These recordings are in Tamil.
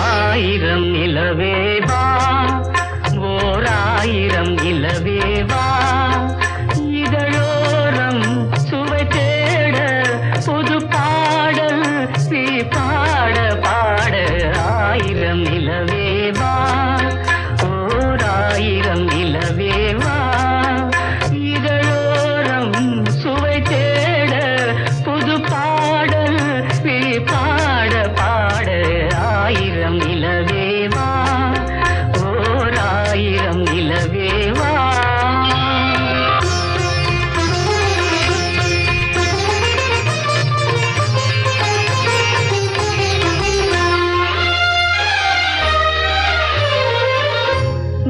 ஆயிரம் நிலவேவா ஓர் ஆயிரம் நிலவேவா இதழோரம் சுவை தேட புது பாடல் நீ பாட பாட ஆயிரம் நிலவேவா ஓர் ஆயிரம் நிலவேவா இதழோரம் சுவை தேட புது பாடல் நீ பாட பாட ஆயிரம் நிலவேவா ஓர் ஆயிரம் நிலவேவா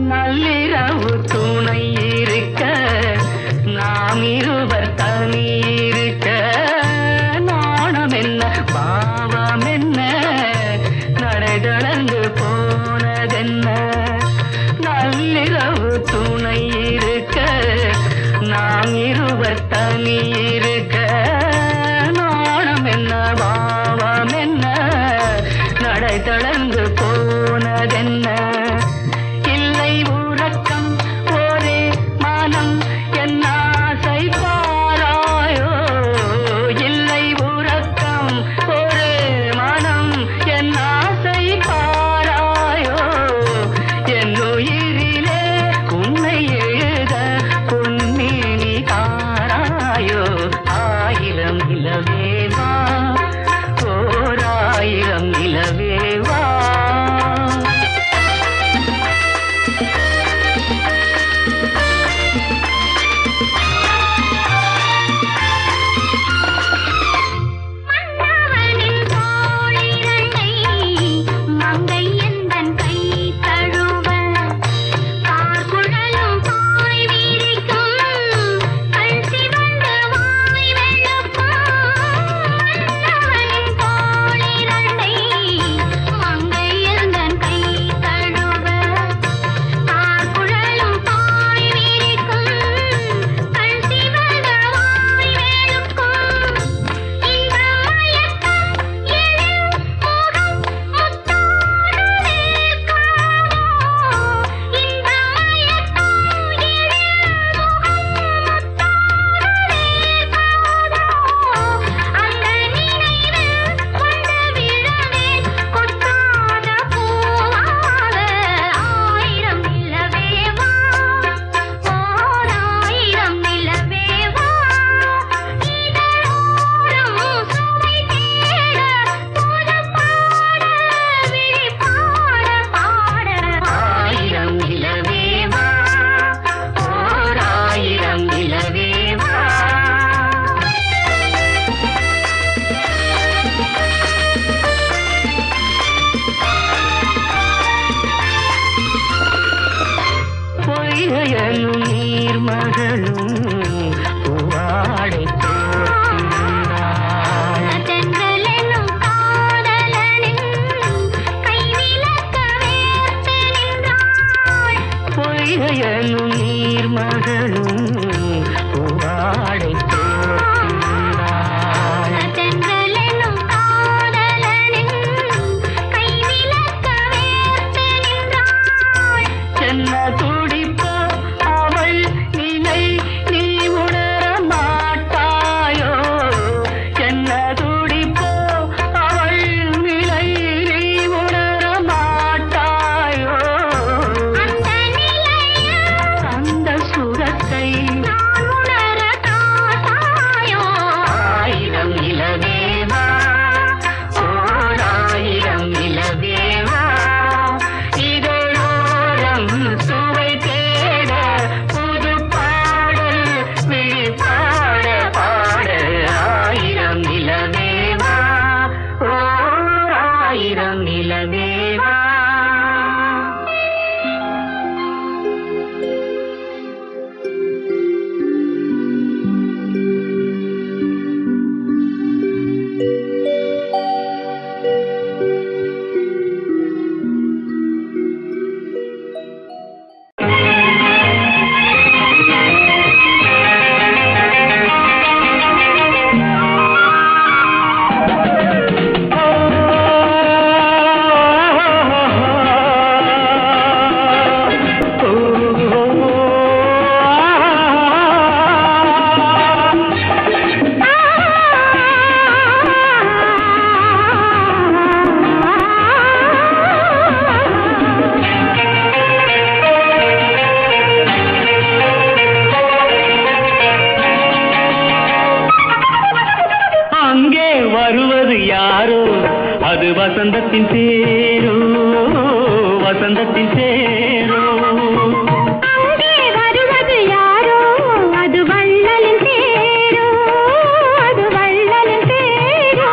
நள்ளிரவு துணை இருக்க நாம் இருவர் தனி இருக்க நாணம் என்ன பாவம் என்ன நடைதளர்ந்து போனதென்ன நள்ளிரவு துணை இருக்க நாம் இருவர் தனி இருக்க நாணம் என்ன பாவம் என்ன நடைதளர்ந்து போனதென்ன இல்லை உறக்கம் ஒரே மனம் என் ஆசை பாராயோ இல்லை உறக்கம் ஒரே மனம் என் ஆசை பாராயோ என் உயிரிலே உன்னை எழுத பொன்மேனி தாராயோ ஆயிரம் நிலவேவா ஓர் ஆயிரம் நிலவேவா பொய்கையனும் நீர்மகளும் பூவாடை போர்த்திருந்தாள் தென்றலெனும் காதலனின் கைவிளக்க வேர்த்து நின்றாள் பொய்கையனும் நீர்மகளும் பூவாடை போர்த்திருந்தாள் தென்றலெனும் காதலனின் கைவிளக்க வேர்த்து நின்றாள் சென்ன துடிப்போ அவள் நிலை நீ உணர மாட்டாயோ என்ன துடிப்போ அவள் நிலை நீ உணர மாட்டாயோ அந்த நிலையில் அந்த சுகத்தை நான் உணர தாத்தாயோ ஆயிரம் நிலவேவா ஓர் ஆயிரம் நிலவேவா இதழோரம் சுவை வசந்தத்தின் தேரோ வசந்தத்தின் தேரோ அங்கே வருவது யாரோ அது வள்ளலின் தேரோ அது வள்ளலின் தேரோ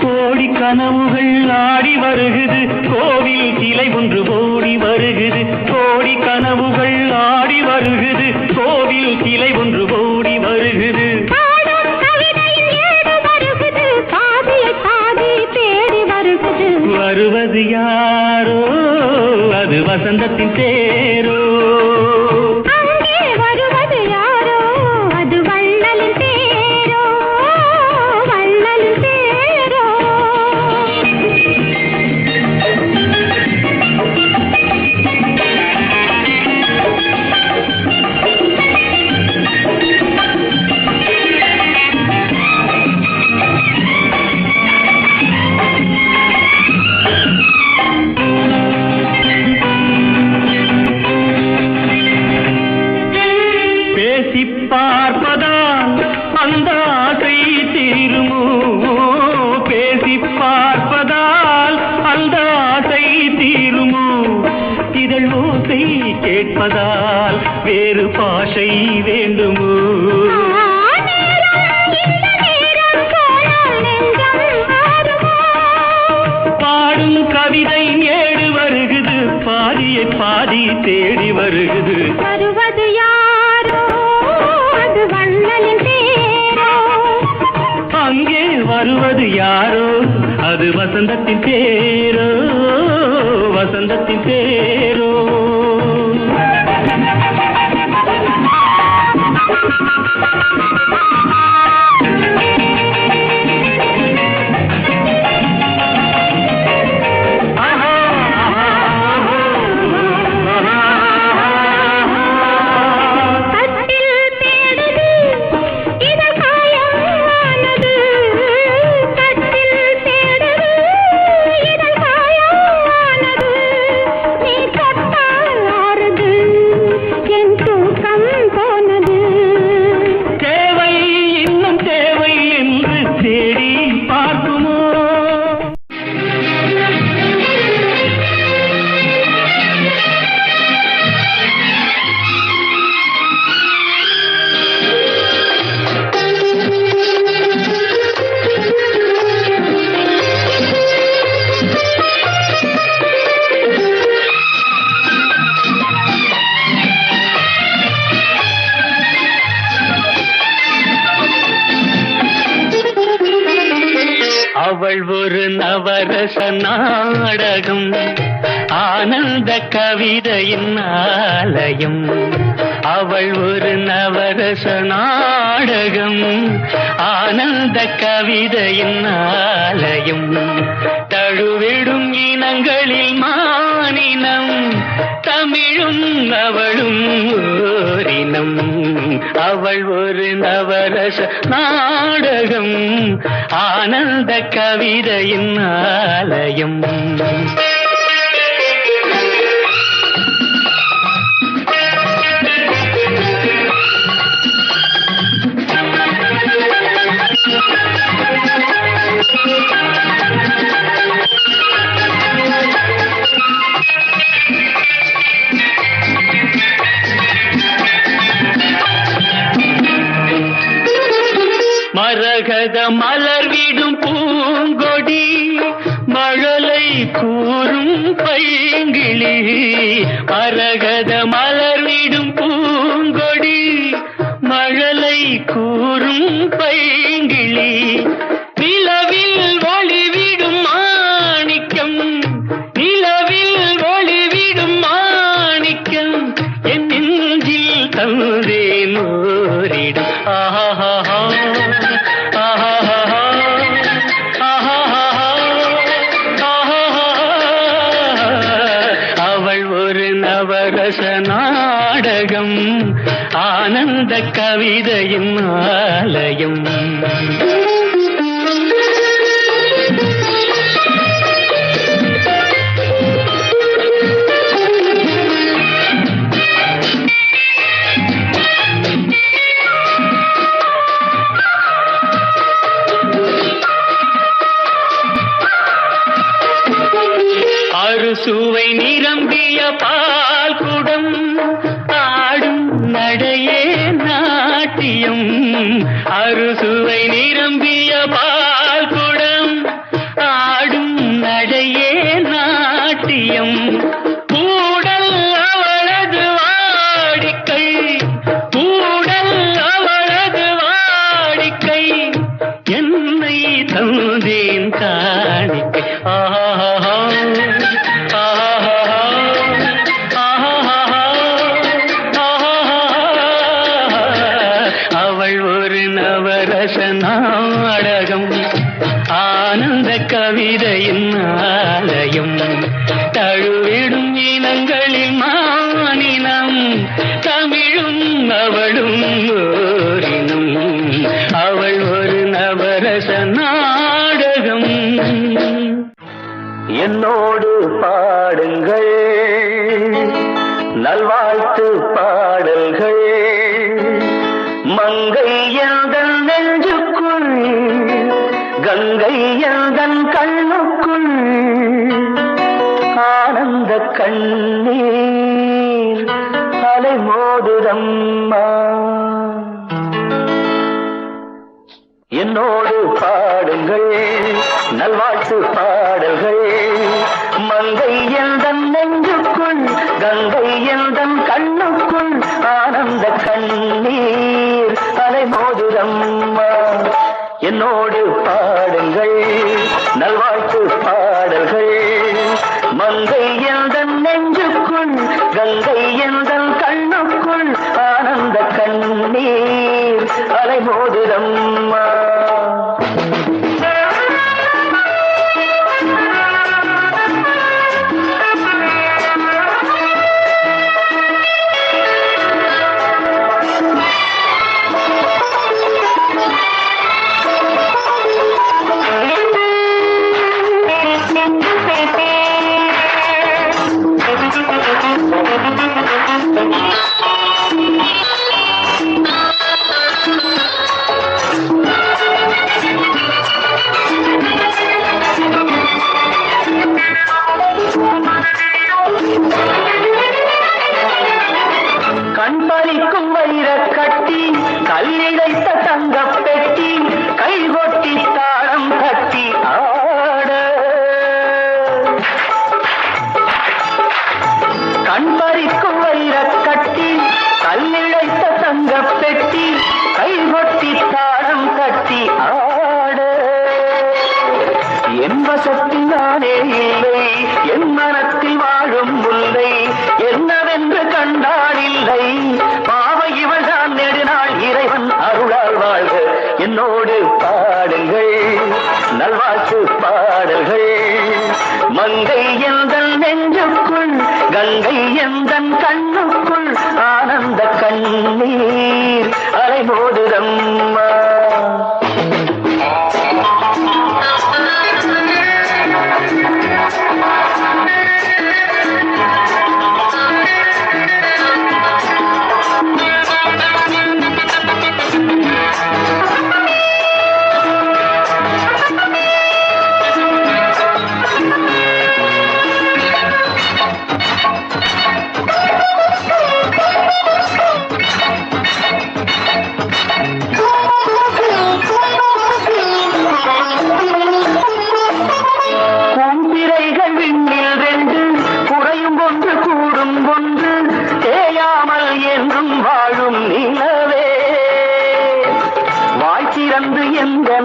கோடி கனவுகள் ஆடி வருகுது கோவில் கிளை ஒன்று ஓடி வருகுது கோடி கனவுகள் ஆடி வருகுது கோவில் கிளை ஒன்று ஓடி வருகுது பாடும் கவிதையில் ஏடு வருகுது பாதியை பாதி தேடி வருகுது வருவது யாரோ அது வசந்தத்தின் தேரோ அங்கே வருவது யாரோ அது வள்ளலின் தேரோ வள்ளலின் தேரோ பேசி பார்ப்பதால் அந்த ஆசை தீருமோ பேசி பார்ப்பதால் அந்த ஆசை தீருமோ இதழ் ஓசை கேட்பதால் வேறு பாஷை வேண்டுமோ பாடும் கவிதை ஏடு வருகுது பாதியை பாதி தேடி வருகுது வருவது யாரோ அது வள்ளலின் தேரோ அங்கே வருவது யாரோ அது வசந்தத்தின் தேரோ வசந்தத்தின் தேரோ கட்டில் தேடுது இதழ் காயமானது கட்டில் தேடுது இதழ் காயமானது நீ தொட்டால் ஆறுது என் தூக்கம் போனது தேவை இன்னும் தேவை என்று தேடி பார்க்குமோ அவள் ஒரு நவரச நாடகம் ஆனந்த கவிதையின் ஆலயம் அவள் ஒரு நவரச நாடகம் ஆனந்த கவிதையின் ஆலயம் தழுவிடும் இனங்களில் மானினம் தமிழும் அவளும் ஓரினம் அவள் ஒரு நவரச நாடகம் ஆனந்த கவிதையின் ஆலயம் மரகத மலர்விடும் பூங்கொடி மழலை கூறும் பைங்கிளி மரகத மலர்விடும் பூங்கொடி மழலை கூறும் பைங்கிளி நிலவில் ஒளிவிடும் மாணிக்கம் நிலவில் ஒளிவிடும் மாணிக்கம் என் நெஞ்சில் தந்தேன் ஓரிடும் ஆஹா அவள் ஒரு நவரச நாடகம் ஆனந்த கவிதையின் ஆலயம் அறுசுவை நிரம்பிய பால் குடம் ஆடும் நடையே நாட்டியம் கூடல் அவளது வாடிக்கை கூடல் அவளது வாடிக்கை என்னை தந்தேன் காணிக்கை ஆஹா நவரச நாடகம் ஆனந்த கவிதையின் ஆலயம் தழுவிடும் இனங்களில் மானினம் தமிழும் அவளும் ஓரினும் அவள் ஒரு நவரச நாடகம் என்னோடு பாடுங்கள் நல்வாழ்த்து பாடல்கள் மங்கை எந்தன் நெஞ்சுக்குள் கங்கை எந்தன் கண்ணுக்குள் ஆனந்த கண்ணீர் அலை மோதுதம்மா என்னோடு பாடுங்கள் நல்வாழ்த்து பாடல்கள் மங்கை எந்தன் நெஞ்சுக்குள் கங்கை எந்தன் கண்ணுக்குள் ஆனந்த கண்ணீர் அலை மோதுதம்மா என்னோடு பாடுங்கள் நல்வாழ்த்து பாடல்கள் மங்கை எந்தன் நெஞ்சுக்குள் கங்கை எந்தன் கண்ணுக்குள் ஆனந்த கண்ணீர் அலை மோதுதம்மா கண்பறிக்கும் வைரக் கட்டி கல்லிழைத்த தங்கப் பெட்டி கைகொட்டி தாளம் கட்டி ஆட கண்பறிக்கும் வைரக் கட்டி கல்லிழைத்த தங்கப் பெட்டி கைகொட்டி தாளம் கட்டி ஆட என் வசத்தில் நானே இல்லை என் மனத்தில் வாழும் முல்லை என்னவென்று கண்டால் இல்லை பாவை இவள் தான் நெடுநாள் இறைவன் அருளால் வாழ்க என்னோடு பாடுங்கள் நல்வாழ்த்து பாடல்கள் மங்கை எந்தன் நெஞ்சுக்குள் கங்கை எந்தன் கண்ணுக்குள் ஆனந்த கண்ணீர் அலை மோதுதம்மா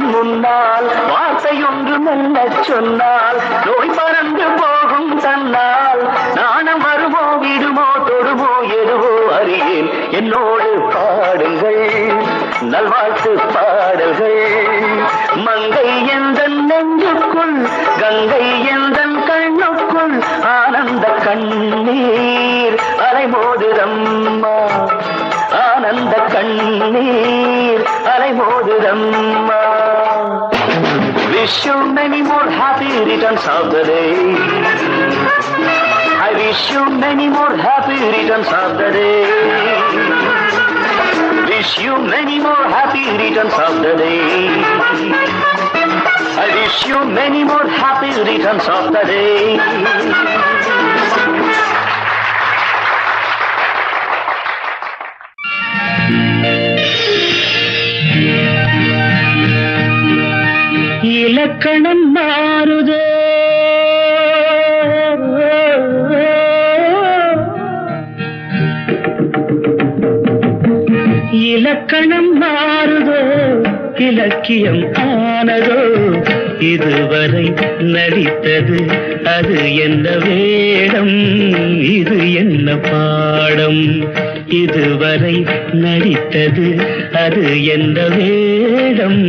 முன்னால் வார்த்தையொன்று மெல்ல சொன்னால் நோய் பறந்து போகும் தன்னால் நாணம் வருமோ விடுமோ தொடுமோ எதுவோ அறியேன் என்னோடு பாடுங்கள் நல்வாழ்த்து பாடல்கள் மங்கை எந்தன் நெஞ்சுக்குள் கங்கை எந்தன் கண்ணுக்குள் ஆனந்த கண்ணீர் அலை மோதுதம்மா ஆனந்த கண்ணீர் அலை மோதுதம்மா Wish you many more happy returns of the day. I wish you many more happy returns of the day. Wish you many more happy returns of the day. I wish you many more happy returns of the day. இலக்கணம் மாறுதோ இலக்கணம் மாறுதோ இலக்கியம் ஆனதோ இதுவரை நடித்தது அது என்ன வேடம் இது என்ன பாடம் இதுவரை நடித்தது அது என்ன வேடம்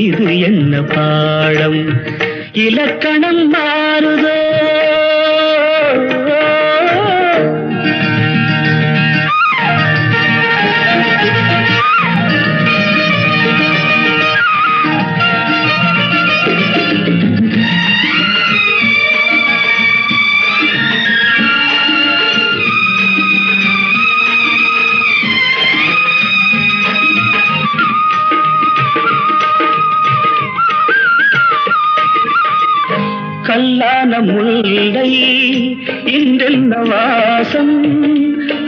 இது என்ன பாடம் இலக்கணம் மாறுதோ கல்லான முல்லை இன்றென்ன வாசம்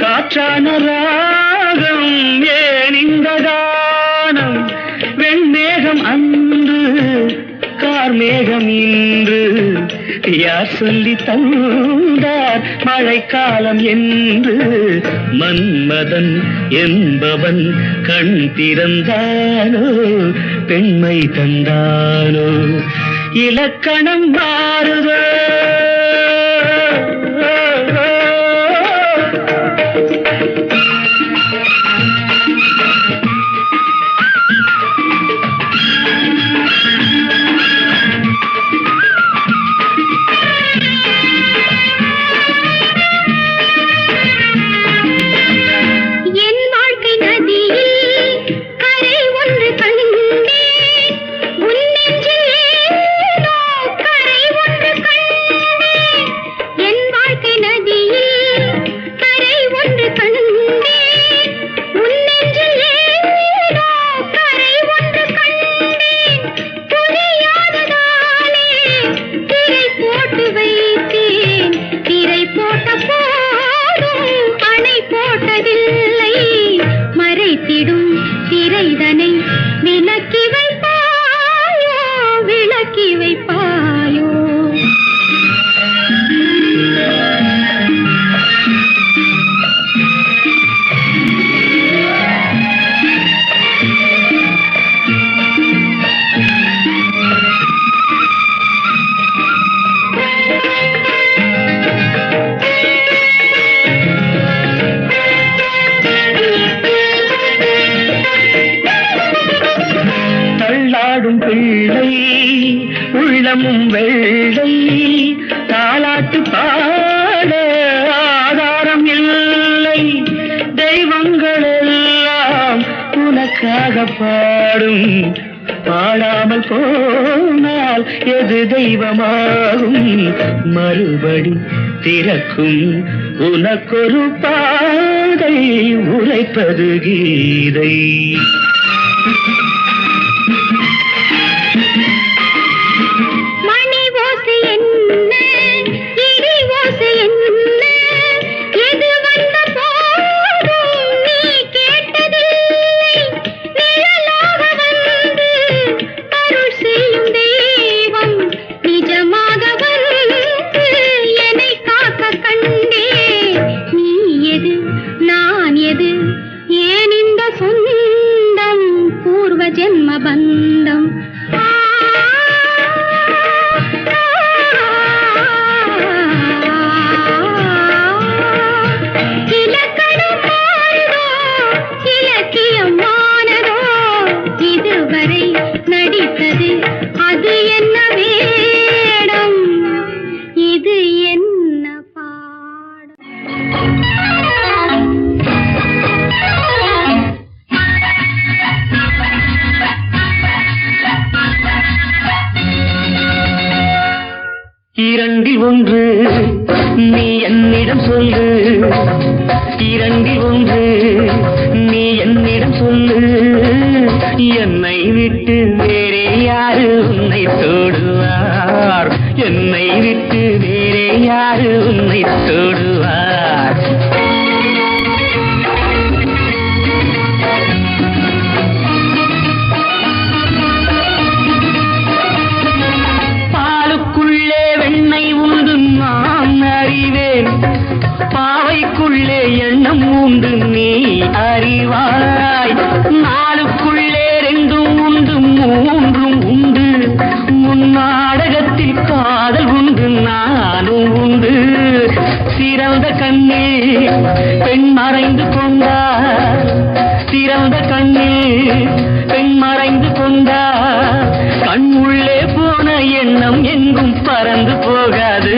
காற்றான ராகம் ஏன் இந்த கானம் வெண்மேகம் அன்று கார்மேகம் இன்று யார் சொல்லி தந்தார் மழைக்காலம் என்று மன்மதன் என்பவன் கண் திறந்தானோ பெண்மை தந்தானோ இலக்கணம் மாறுதோ பிள்ளை உள்ளமும் வெள்ளை தாலாட்டு பாட ஆதாரம் இல்லை தெய்வங்கள் எல்லாம் உனக்காக பாடும் பாடாமல் போனால் எது தெய்வமாகும் மறுபடி திறக்கும் உனக்கொரு பாதை உரைப்பது கீதை ஜென்ம பந்தம் இலக்கணம் மாறுதோ இலக்கியம் ஆனதோ இதுவரை நடித்தது அது என்ன வேடம் இது என்ன பாடம் இரண்டில் ஒன்று நீ என்னிடம் சொல்லு இரண்டில் ஒன்று நீ என்னிடம் சொல்லு என்னை விட்டு வேறே யாரு உன்னை தொடுவார் என்னை விட்டு வேறே யாரு உன்னை தொடுவார் உண்டு நீ அறிவாய். நாளுக்குள்ளே ரெண்டும் உண்டு மூன்றும் உண்டு. முன்னாடகத்தில் காதல் உண்டு நானும் உண்டு. சிறந்த கண்ணில் பெண் மறைந்து கொண்டார். சிறந்த கண்ணில் பெண் மறைந்து கொண்டார். கண் உள்ளே போன எண்ணம் எங்கும் பறந்து போகாது.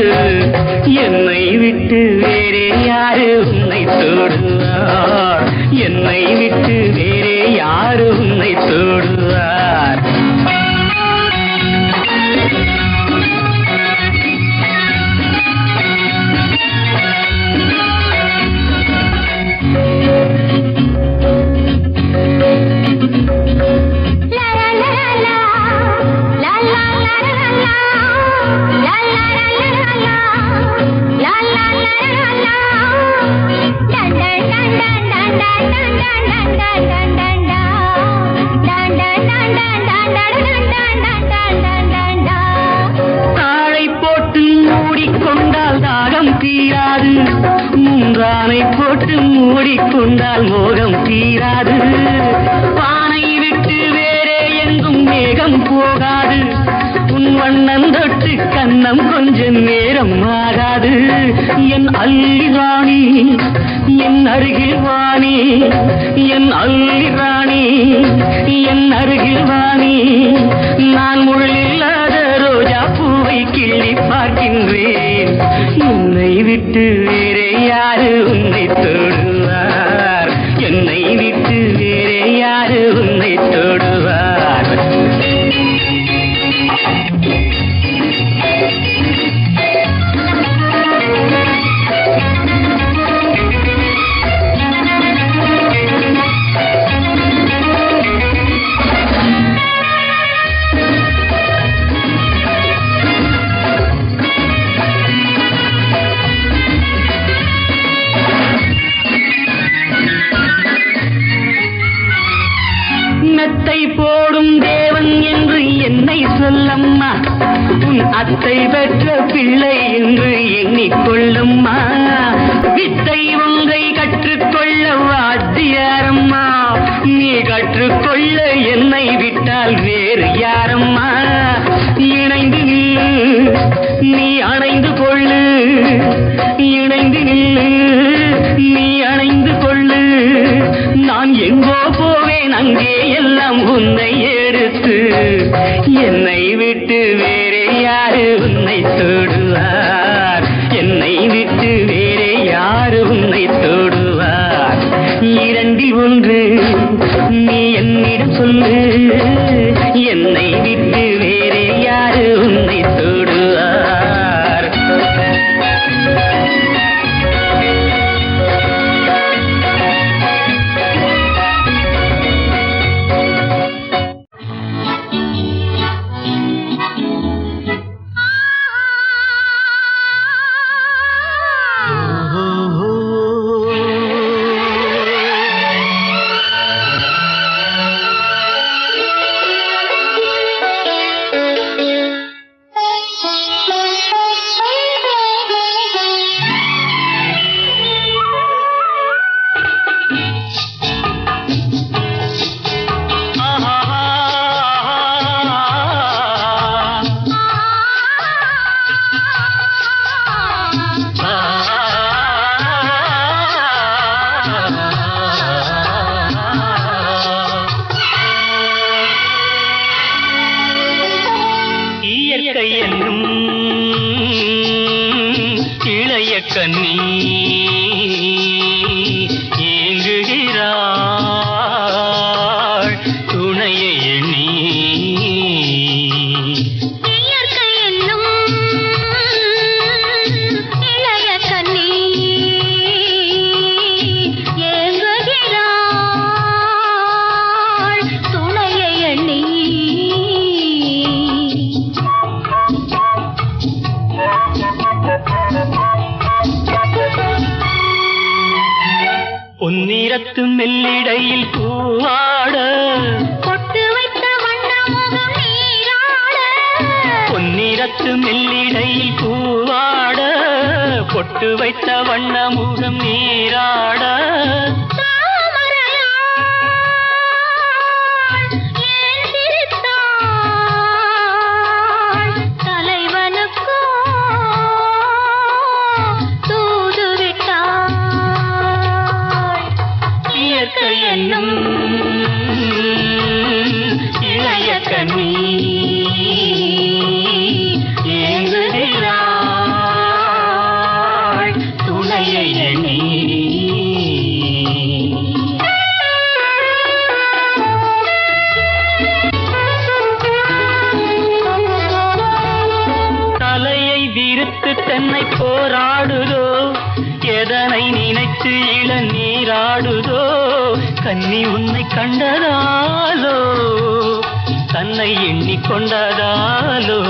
என்னை விட்டு வேறே யாரு உன்னை தொடுவார்? என்னை விட்டு வேறே யாரு உன்னை தொடுவார்? தாழை போட்டு மூடிக்கொண்டால் தாகம் தீராது. மூன்றானை போட்டு மூடிக்கொண்டால் மோகம் தீராது. வானை விட்டு வேறே எங்கும் மேகம் போகாது. உன் வண்ணம் தொட்டு கண்ணம் கொஞ்ச நேரம் ஆகாது. என் அல்லி ராணி என் அருகில் வாணி. என் அல்லி ராணி என் அருகில் வாணி. நான் முள்ளில்லாத ரோஜா பூவை கிள்ளி பார்க்கின்றேன். என்னை விட்டு வேறே யாரு உன்னை தொடுவார்? என்னை விட்டு வேறே யாரு உன்னை தொடுவார்? மெத்தை போடும் தேவன் என்று என்னை சொல்லம்மா. உன் அத்தை பெற்ற பிள்ளை என்று எண்ணிக்கொள்ளும்மா. வித்தை ஒன்றை கற்றுக்கொள்ள வாத்தியாரம்மா. நீ கற்றுக்கொள்ள என்னை விட்டால் வேறு யாரம்மா? இணைந்து நில்லு நீ அணைந்து கொள்ளு. இணைந்து நில்லு நீ அணைந்து கொள்ளு. நான் எங்கோ போவேன் அங்கே எல்லாம் உன்னை எடுத்து. என்னை விட்டு வேறே யாரு உன்னை தொடுவார்? என்னை விட்டு வேறே யாரு உன்னை தொடுவார்? இரண்டில் ஒன்று நீ என்னிடம் சொல்லு. என்னை விட்டு வேறே யாரு உன்னை தொடுவார்? கண்ணி ஏங்குகிறாள் துணையை எண்ணி. இயற்கை என்னும் இளைய கண்ணி ஏங்குகிறாள் துணையை எண்ணி. பொன்னிறத்து மெல்லிடையில் பூவாட பொட்டு வைத்த வண்ணமுகம் நீராட. பொன்னிறத்து மெல்லிடையில் பூவாட பொட்டு வைத்த வண்ண முகம் நீராட என்னும் இளைய கண்ணி ஏங்குகிறாள் துணையை எண்ணி. தலையை விரித்து தென்னை போராடுதோ, எதனை நினைத்து இளநீராடுதோ, கன்னி உன்னை கண்டதாலோ தன்னை எண்ணிக்கொண்டதாலோ.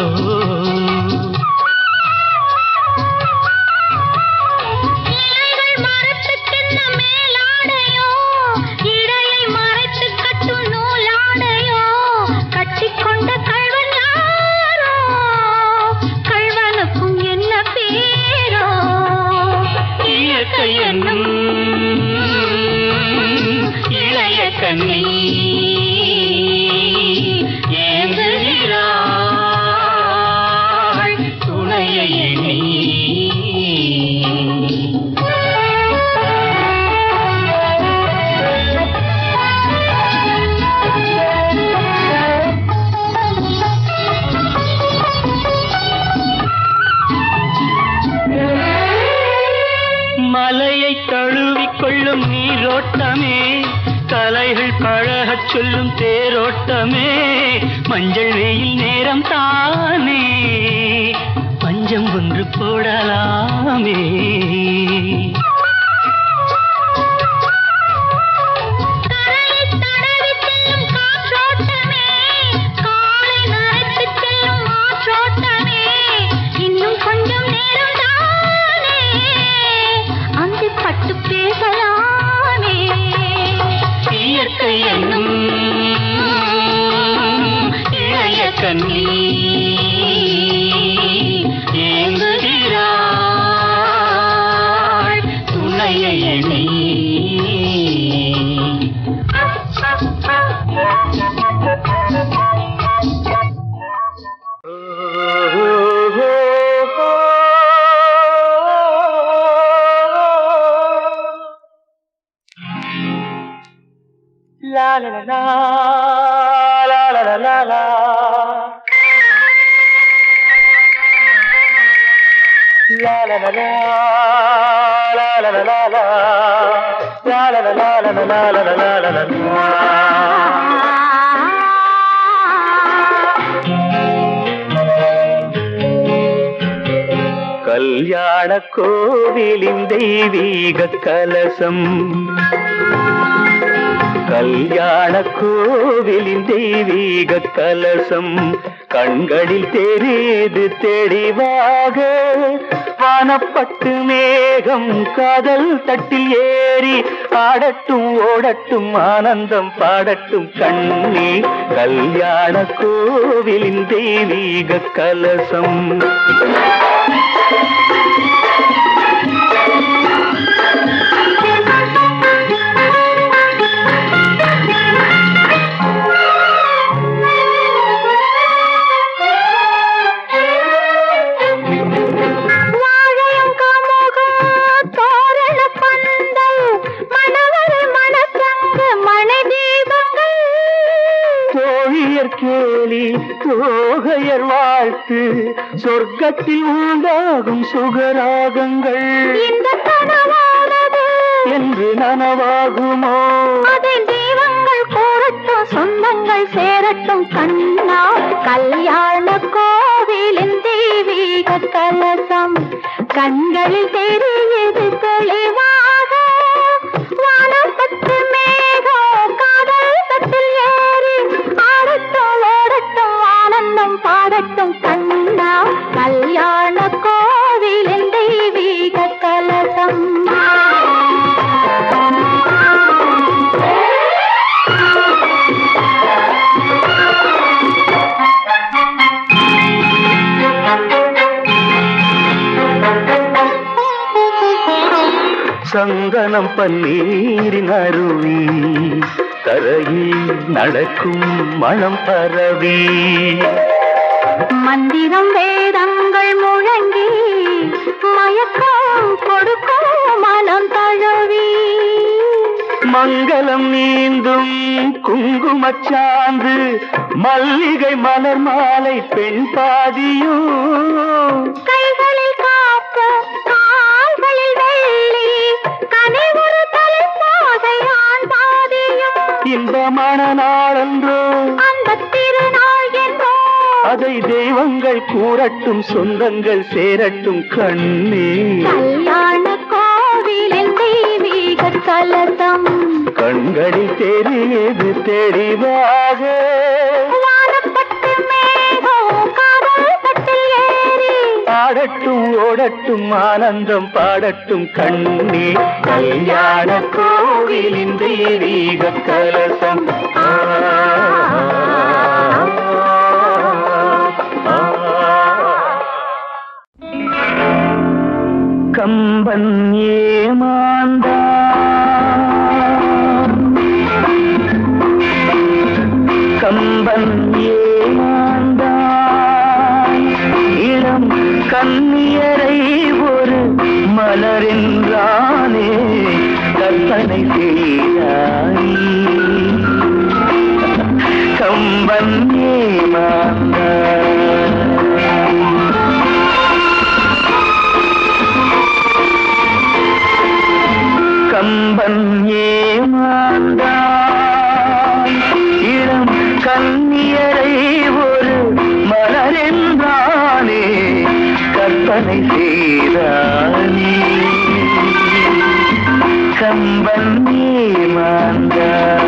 என்னும் இளைய கண்ணி ஏங்குகிறாள் துணையை எண்ணி. மலையை தழுவிக்கொள்ளும் நீரோட்டமே, கலைகள் பழகச் சொல்லும் தேரோட்டமே, மஞ்சள் வெயில் நேரம் தானே பஞ்சம் ஒன்று போடலாமே. என்னும் இளைய கண்ணி ஏங்குகிறாள் துணையை எண்ணி. La la la la la la la la la. La la la la la la la la la. La la la la la la la la la la la. கல்யாண கோவிலின் தெய்வீக கலசம், கல்யாண கோவிலின் தெய்வீக கலசம் கண்களில் தெரியுது தெளிவாக. வானப்பட்டு மேகம் காதல் தட்டில் ஏறி ஆடட்டும் ஓடட்டும் ஆனந்தம் பாடட்டும் கண்ணே. கல்யாண கோவிலின் தெய்வீக கலசம். கேலி தோகையர் வாழ்த்து சொர்க்கத்தில் உண்டாகும் சுகராகங்கள் இந்த கனவானது என்று நனவாகுமோ. அதில் தெய்வங்கள் கூறட்டும் சொந்தங்கள் சேரட்டும் கண்ணா. கல்யாண கோவிலின் தெய்வீக கலசம் கண்களில் தெரியுது தெளிவாக. வானப்பட்டு மேகம் காதல் தட்டில் ஏறி ஆடட்டும் ஓடட்டும் ஆனந்தம் பாடட்டும் கண்ணா. கல்யாண கோவிலின் தெய்வீக கலசம். சந்தனம் பன்னீரின் அருவி கரையில் நடக்கும் மனம் பரவி மந்திரம் வேதங்கள் முழங்கி மயக்கம் கொடுக்கும் மனம் தழுவி மங்களம் நீந்தும் குங்குமச்சாந்து மல்லிகை மலர் மாலை பெண் பாதியும் கைகளில் காப்பு கால்களில் வெள்ளி கனிவுறு தலை பாதை ஆண் பாதியும் இன்பமான நாளன்றோ அந்த திருநாள் என்றோ அதை தெய்வங்கள் கூறட்டும் சொந்தங்கள் சேரட்டும் கண்ணே கல்யாண கோவிலின் தெய்வீக கலசம் கண்களில் தெரியுது தெளிவாக வானப்பட்டு மேகம் காதல் பட்டில் ஏறி ஆடட்டும் ஓடட்டும் ஆனந்தம் பாடட்டும் கண்ணே கல்யாண கோவிலின் தெய்வீக கலசம் கம்பன் ஏமாந்தான் கம்பன் ஏமாந்தான் இளம் கண்ணியரை ஒரு மலரென்றானே கற்பனை செய்தாய் கம்பன் ஏமாந்தான் கம்பன் ஏமாந்தான் இளம் கண்ணியரை ஒரு மலரென்றானே கற்பனை செய்தானே கம்பன் ஏமாந்தான்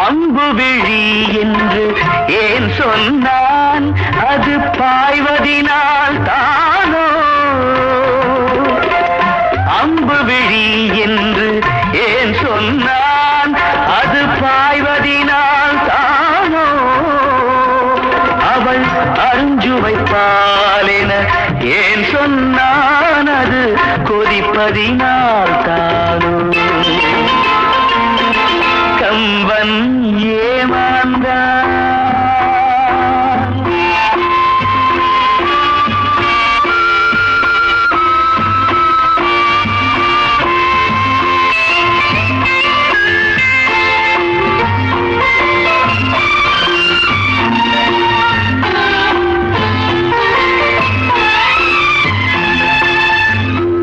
அம்புவிழி என்று ஏன் சொன்னான் அது பாய்வதினால் தானோ அம்புவிழி என்று ஏன் சொன்னான் அது பாய்வதினால் தானோ அவள் அருஞ்சுவைப்பாலென ஏன் சொன்னான் அது கொதிப்பதினால் தானோ கம்பன் ஏமாந்தான்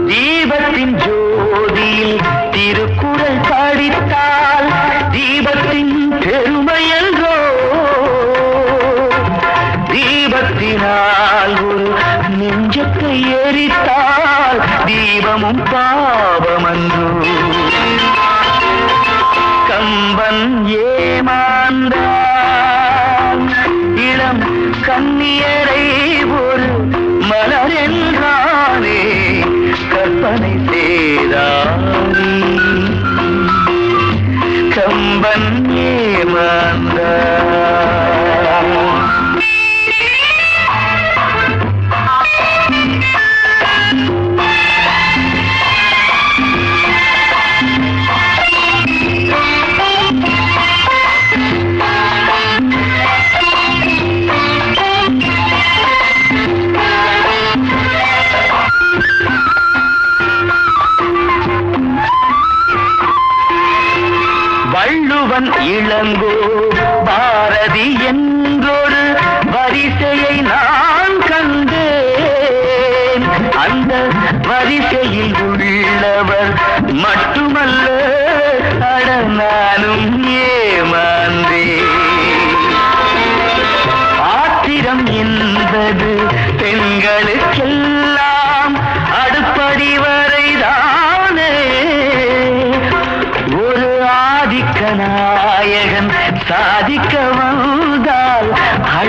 தீபத்தின் ஜோதியில் திருக்குறள் படித்தால் தீபத்தின் பெருமையன்றோ தீபத்தினால் ஒரு நெஞ்சத்தை எரித்தால் தீபமும் பாவமன்றோ கம்பன் ஏமாந்தான் இளம் கண்ணியரை ஒரு மலரென்றானே கற்பனை செய்தானே கம்பன் ஏமாந்தான்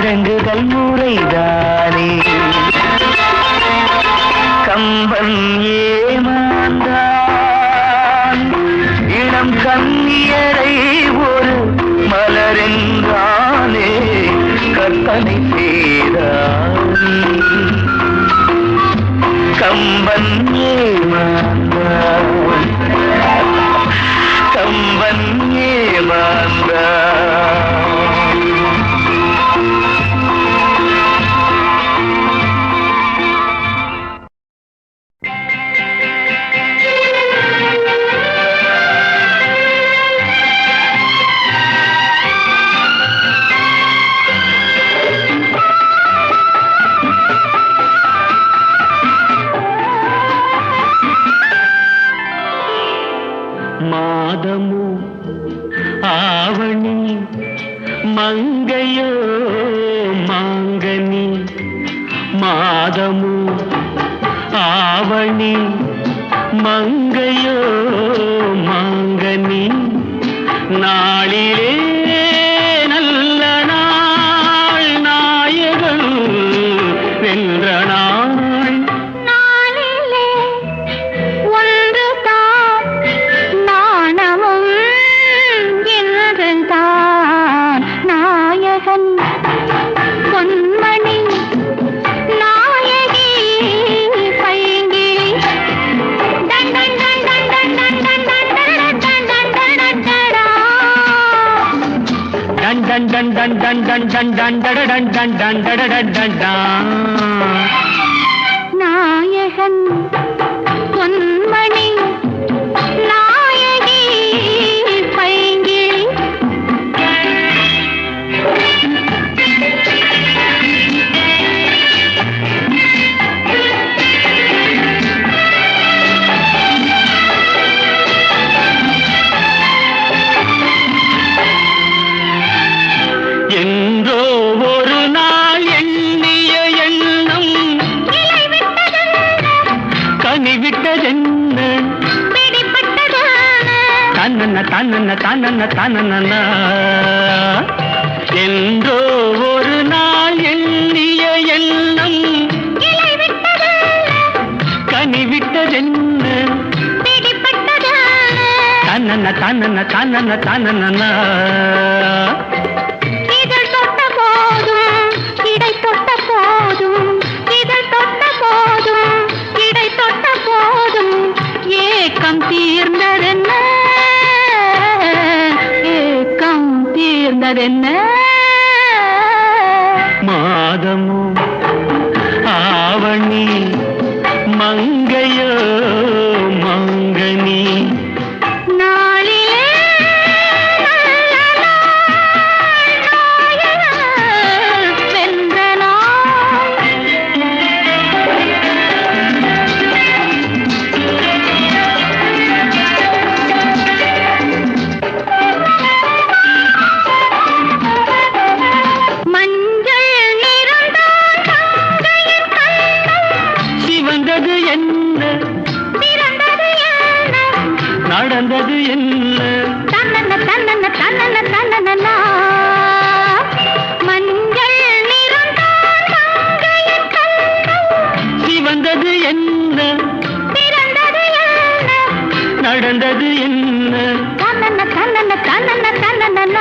சடங்குகள் முறைதானே கம்பன் ஏமாந்தான் இளம் கண்ணியரை ஒரு மலரென்றானே கற்பனை செய்தான் கம்பன் ஏமாந்தான் கம்பன் ஏமாந்தான் மாதமோ ஆவணி மங்கையோ மாங்கனி மாதமோ ஆவணி மங்கையோ மாங்கனி நாளிலே நல்ல நாள் நாயகன் வென்ற நாள் done done done done done done done done done done done done நாயகன் பொன்மணி நாயகி பைங்கிளி என்றோ ஒரு நாள் எண்ணிய எண்ணம் கனிவிட்டதென்ன தன்னன்ன தன்னன்ன தன்னன்ன தன்னன்ன என்றோ ஒரு நாள் எண்ணிய எண்ணம் கனிவிட்டதென்ன தன்னன்ன தன்னன்ன தன்னன்ன தன்னன்ன ஏக்கம் தீர்ந்ததென்ன ஏக்கம் தீர்ந்ததென்ன மாதமோ ஆவணி மங்கையோ மங்கனி நடந்தது என்ன தன்னன்ன தன்னன்ன தன்னன்ன தன்னன்ன மஞ்சள் நிறந்தான் மங்கையின் கண்கள் சிவந்தது என்ன பிறந்தது என்ன நடந்தது என்ன தன்னன்ன தன்னன்ன தன்னன்ன தன்னன்ன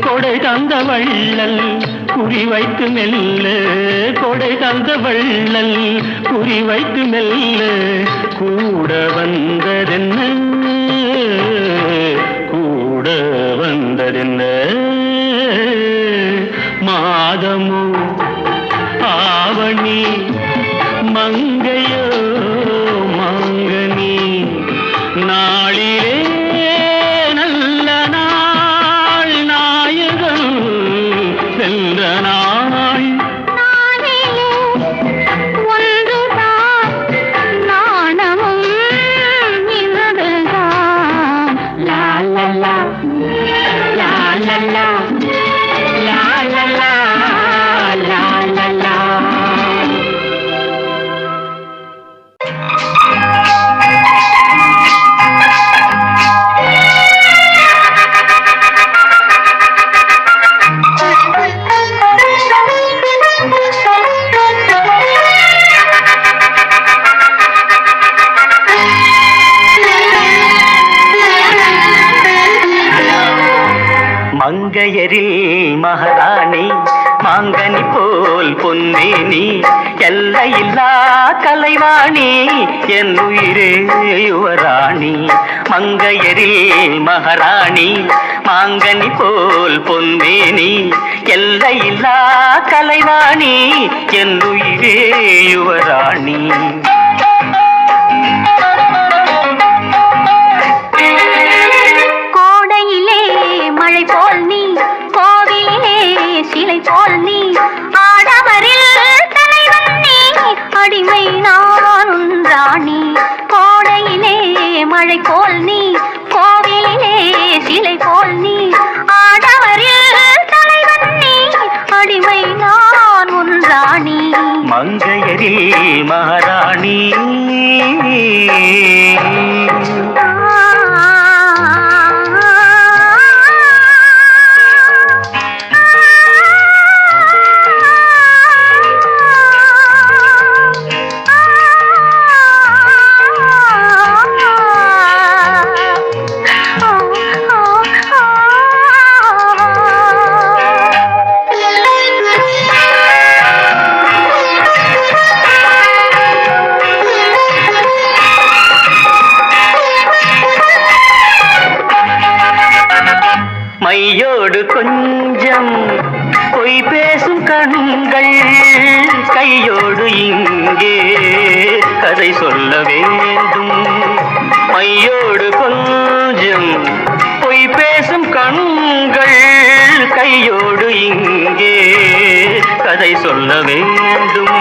கொடை தந்த வள்ளல் குறி வைத்து மெல்ல கொடை தந்த வள்ளல் குறி வைத்து மெல்ல கூட வந்ததென்ன கூட வந்ததென்ன மாதமோ ஆவணி மங்கையோ மாங்கனி நாளிலே நல்ல நாள் நாயகன் சென்ற நாள் la la la la la la மங்கையரில் மகாராணி மாங்கனி போல் பொன்னேனி எல்லையில்லா கலைவாணி என் உயிரே யுவராணி மங்கையரில் மகாராணி மாங்கனி போல் பொன்னேனி எல்லையில்லா கலைவாணி என் உயிரே யுவராணி மழை போல் நீ கோவிலே சிலை போல் நீ ஆடவரில் தலைவன் நீ அடிமை நான் ராணி கோடையிலே மழை போல் நீ கோவிலே சிலை போல் நீ ஆடவரில் தலைவன் நீ அடிமை நான் ராணி மங்கையரில் மகாராணி மையோடு கொஞ்சம் பொய் பேசும் கண்கள் கையோடு இங்கே கதை சொல்ல வேண்டும் மையோடு கொஞ்சம் பொய் பேசும் கண்கள் கையோடு இங்கே கதை சொல்ல வேண்டும்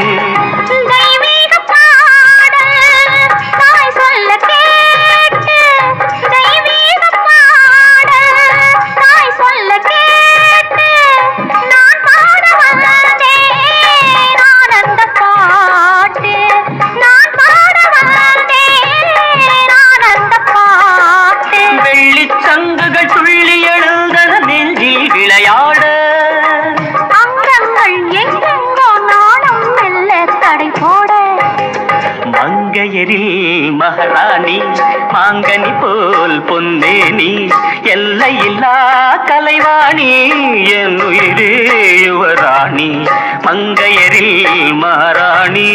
மங்கையரில் மகாராணி மாங்கனி போல் பொன்னேனி எல்லையில்லா கலைவாணி என் உயிரே யுவராணி மங்கையரில் மகாராணி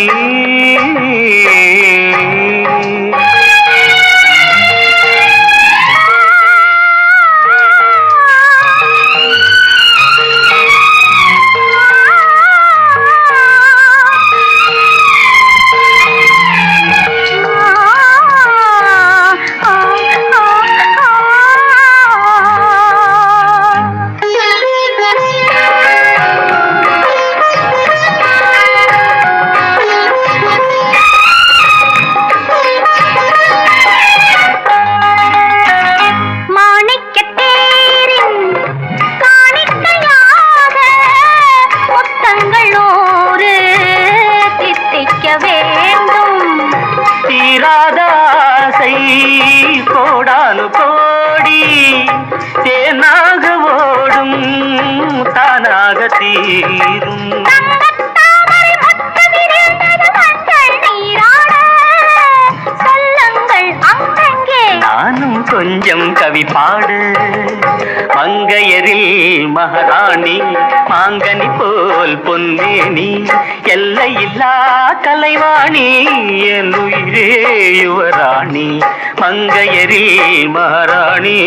தீராதாசை கோடானு கோடி தேனாக ஓடும் தானாக தீரும் நானும் கொஞ்சம் கவி பாடு மங்கையரில் மகாராணி மாங்கனி போல் பொன்னேனி எல்லையில்லா கலைவாணி என் உயிரே யுவராணி மங்கையரில் மகாராணி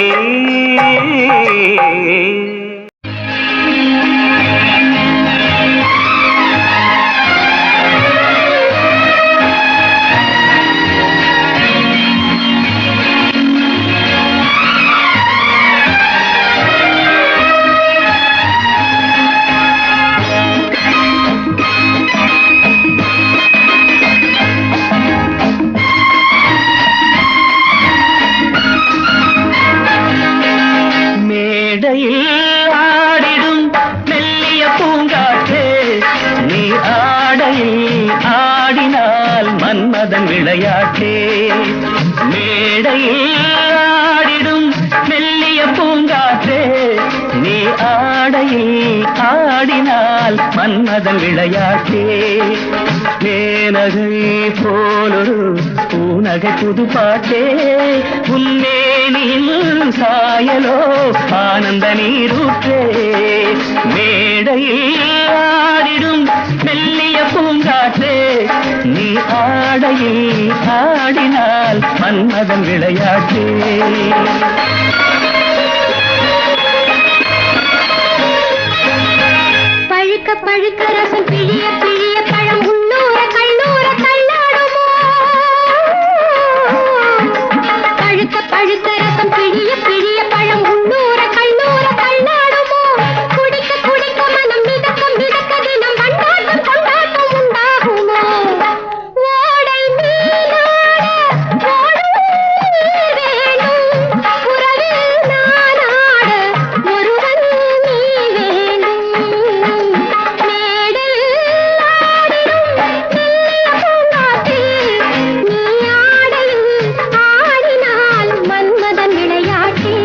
ஆடிடும் மெல்லிய பூங்காற்றே நீ ஆடையில் ஆடினால் மன்மதன் விளையாட்டே மேடையில் ஆடிடும் மெல்லிய பூங்காற்றே நீ ஆடையில் ஆடினால் மன்மதன் விளையாட்டே மேனகை போலொரு பூநகை புது பாட்டே உன்னேனில் சாயலோ ஆனந்த நீரூற்றே மேடையில் ஆடிடும் மெல்லிய பூங்காற்றே நீ ஆடையில் ஆடினால் மன்மதன் விளையாட்டே பழுக்க பழுக்க ரசம் பிழிய பிழிய பழம் உள்ளூர கல்லூர தள்ளாடுமோ பழுக்க பழுக்க ரசம் பிழிய பிழிய பழம் உள்ளூர கல்லூர தள்ளாடுமோ குடிக்க குடிக்க மனம் மிதக்க மிதக்க தினம் கொண்டாட்டம் கொண்டாட்டம் உண்டாகுமோ ஓடை மீனாட ஓடும் நீர் வேணும் உறவில் நானாட ஒருவன் நீ வேணும் மேடையில் ஆடிடும் மெல்லிய பூங்காற்றில் நீ ஆடையில் ஆடினால் Manmadhan விளையாட்டே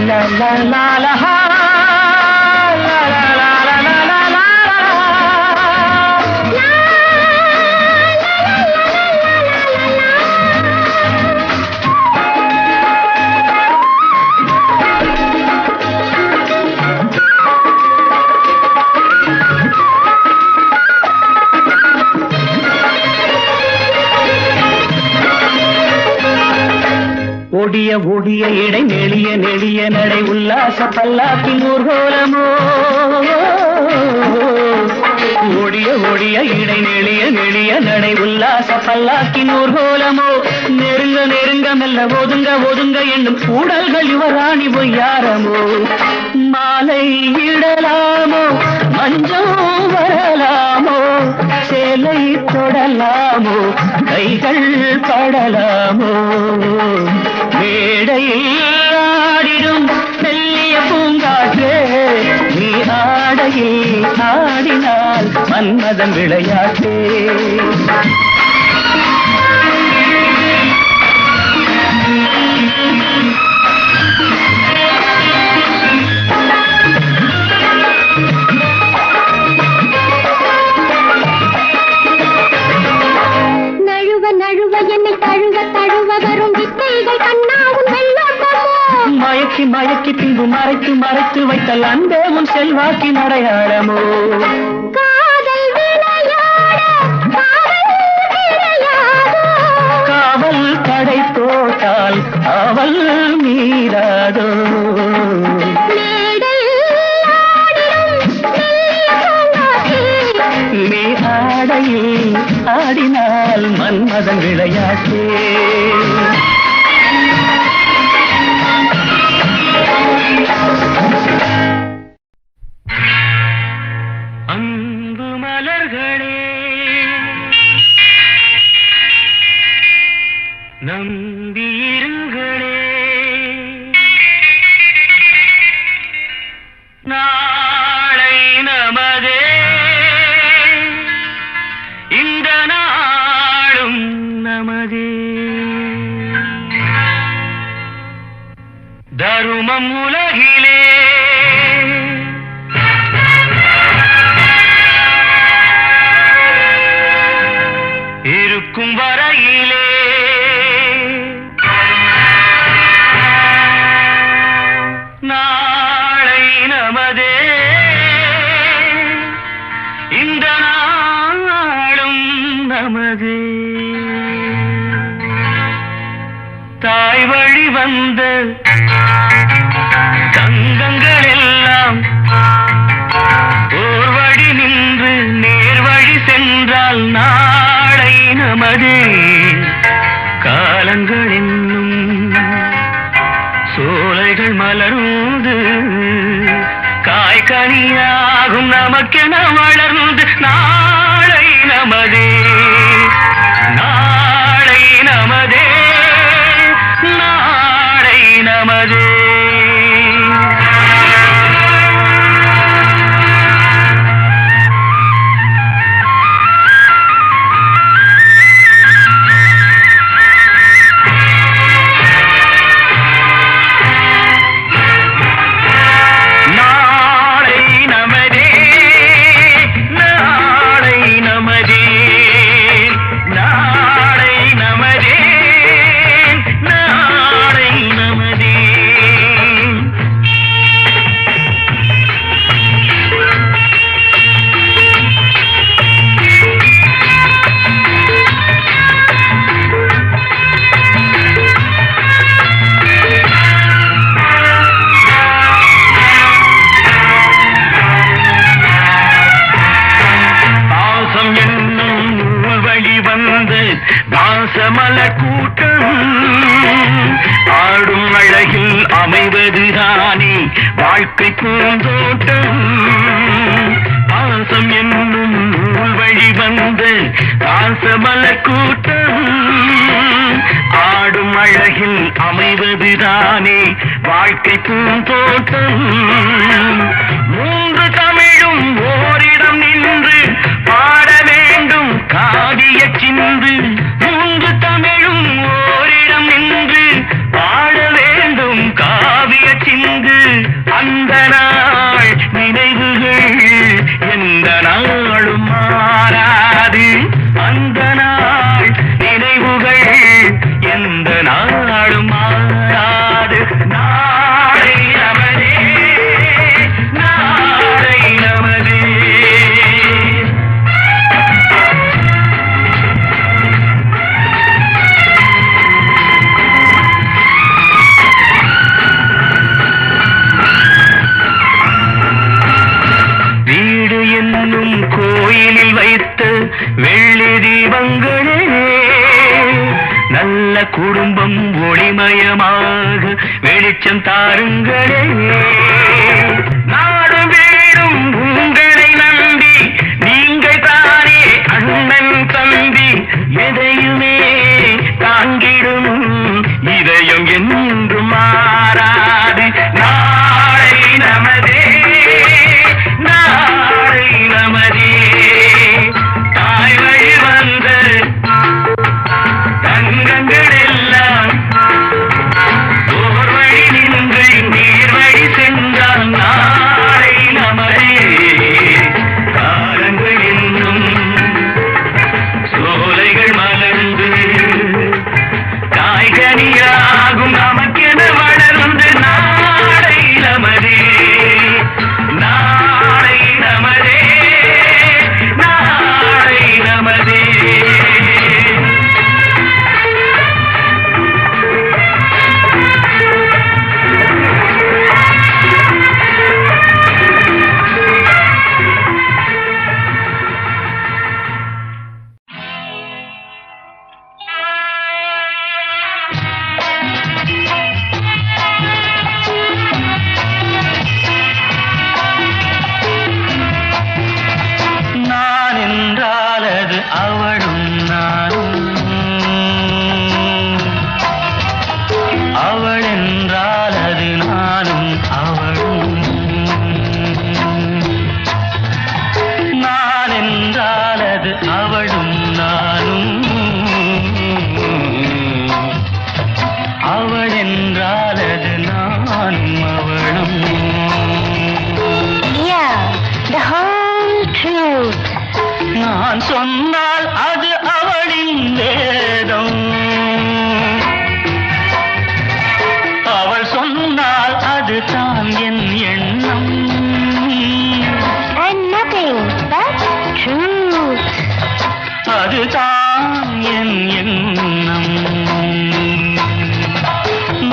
la la la la ha la la la la la la la ஓடிய ஓடிய இடை நெளிய நெளிய நடை உல்லாச பல்லாக்கின் ஊர்கோலமோ ஓடிய ஓடிய இடை நெளிய நெளிய நடை உல்லாச பல்லாக்கின் ஊர்கோலமோ நெருங்க நெருங்க மெல்ல ஒதுங்க ஒதுங்க என்னும் கூடல்கள் யுவராணி பொய்யாரமோ மாலை இடலாமோ மஞ்சம் வரலாமோ சேலை தொடலாமோ கைகள் படலாமோ மேடையில் ஆடிடும் மெல்லிய பூங்காற்றே நீ ஆடையில் ஆடினால் மன்மதன் விளையாட்டே நழுவ நழுவ என்னை தழுவ தழுவ வரும் வித்தைகள் கண்ணாவும் வெள்ளோட்டமோ மயக்கி மயக்கி பின்பு மறைத்து மறைத்து வைத்தல் அன்பே உன் செல்வாக்கின் அடையாளமோ காதல் விளையாட காதல் விளையாடோ காவல் தடை போட்டால் அவள் மீறாதோ மேடையில் ஆடிடும் மெல்லிய பூங்காற்றில் நீ ஆடையில் ஆடினால் மன்மதன் விளையாட்டே அன்பு மலர்களே நம்பியிருங்களே நாளை நமதே இந்த நாளும் நமதே தருமம் உலகிலே இருக்கும் வரையிலே நாளை நமதே இந்த நாளும் நமதே தாய் வழி வந்த தங்கங்கள் எல்லாம் ஓர் வழி நின்று நேர் வழி சென்றால் நாளை நமதே காலங்கள் என்னும் சோலைகள் மலர்ந்து காய்கனியாகும் நமக்கென வளர்ந்து நாளை நமதே நாளை நமதே நாளை நமதே அமைவதுதானே வாழ்க்கை பூந்தோட்டம். பாசம் என்னும் நூல் வழி வந்து பாசமலர் கூட்டம். ஆடும் அழகில் அமைவதுதானே வாழ்க்கை பூந்தோட்டம். மூன்று தமிழும் ஓரிடம் நின்று பாட வேண்டும் காவிய சிந்து. மூன்று தமிழும் ஓரிடம் நின்று பாட வேண்டும் காவிய சிந்து. அந்த நாள் நினைவுகள் எந்த நாளும் மாறாது. அந்த நாள் நினைவுகள் எந்த நாளும் மாறாது. நாளை நமதே, நாளை நமதே. வீடு என்னும் கோயிலில் வைத்த வெள்ளி தீபங்களே, நல்ல குடும்பம் ஒளிமயமாக வெளிச்சம் தாருங்களே. நாடு வீடும் உங்களை நம்பி நீங்கள் தானே அண்ணன் தம்பி. எதையுமே தாங்கிடும் இதயம் என்றும் மாறாது. நாளை நமதே, நாளை நமதே. தாய் வழி வந்த தங்கங்கள் எல்லாம் ஓர் வழி நின்று நீர் வழி சென்றால் நாளை நமதே. காலங்கள் என்னும் சோலைகள் மலர்ந்து காய்கனியாகும் நமக்கென வளர்ந்து நாளை நமதே, நாளை நமதே, நாளை நமதே. நான் என்றால் அது அவளும் நானும். அவள் என்றால் அது நானும் அவளும். நான் என்றால் அது அவளும் நானும். அவள் என்றால் அது நானும் அவளும். Yeah, the whole truth. நான் சொன்னால் அது அவளின் வேதம். அவள் சொன்னால் அது தான் என் எண்ணம். And nothing but truth. அதுதான் என் எண்ணம்.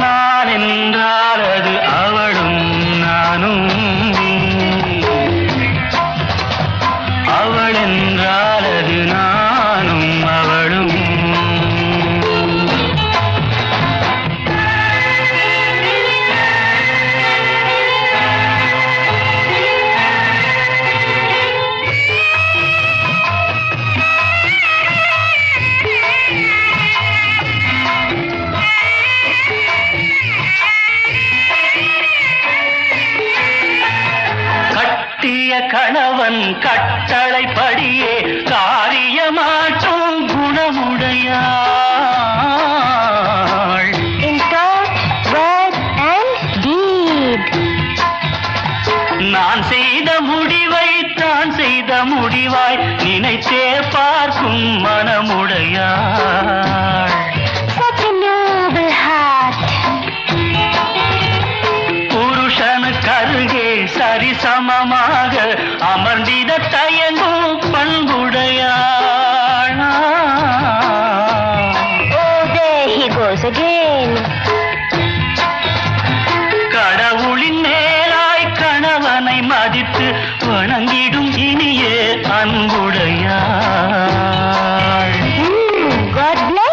நான் என்றால் அது அவளும் நானும். அவள் என்றால் அது நானும் அவளும். கட்டிய கணவன் கட்டளைப்படியே காரியமாற்றும் குணமுடையாள். In thought, word and deed. நான் செய்த முடிவை தான் செய்த முடிவாய் நினைத்தே பார்க்கும் மனமுடையாள். Such a noble heart. புருஷனுக்கருகே சரிசமமாக அமர்ந்திட தயங்கும் பண்புடையாள். Oh, there he goes again. கடவுளின் மேலாய் கணவனை மதித்து வணங்கிடும் இனிய அன்புடையாள். God bless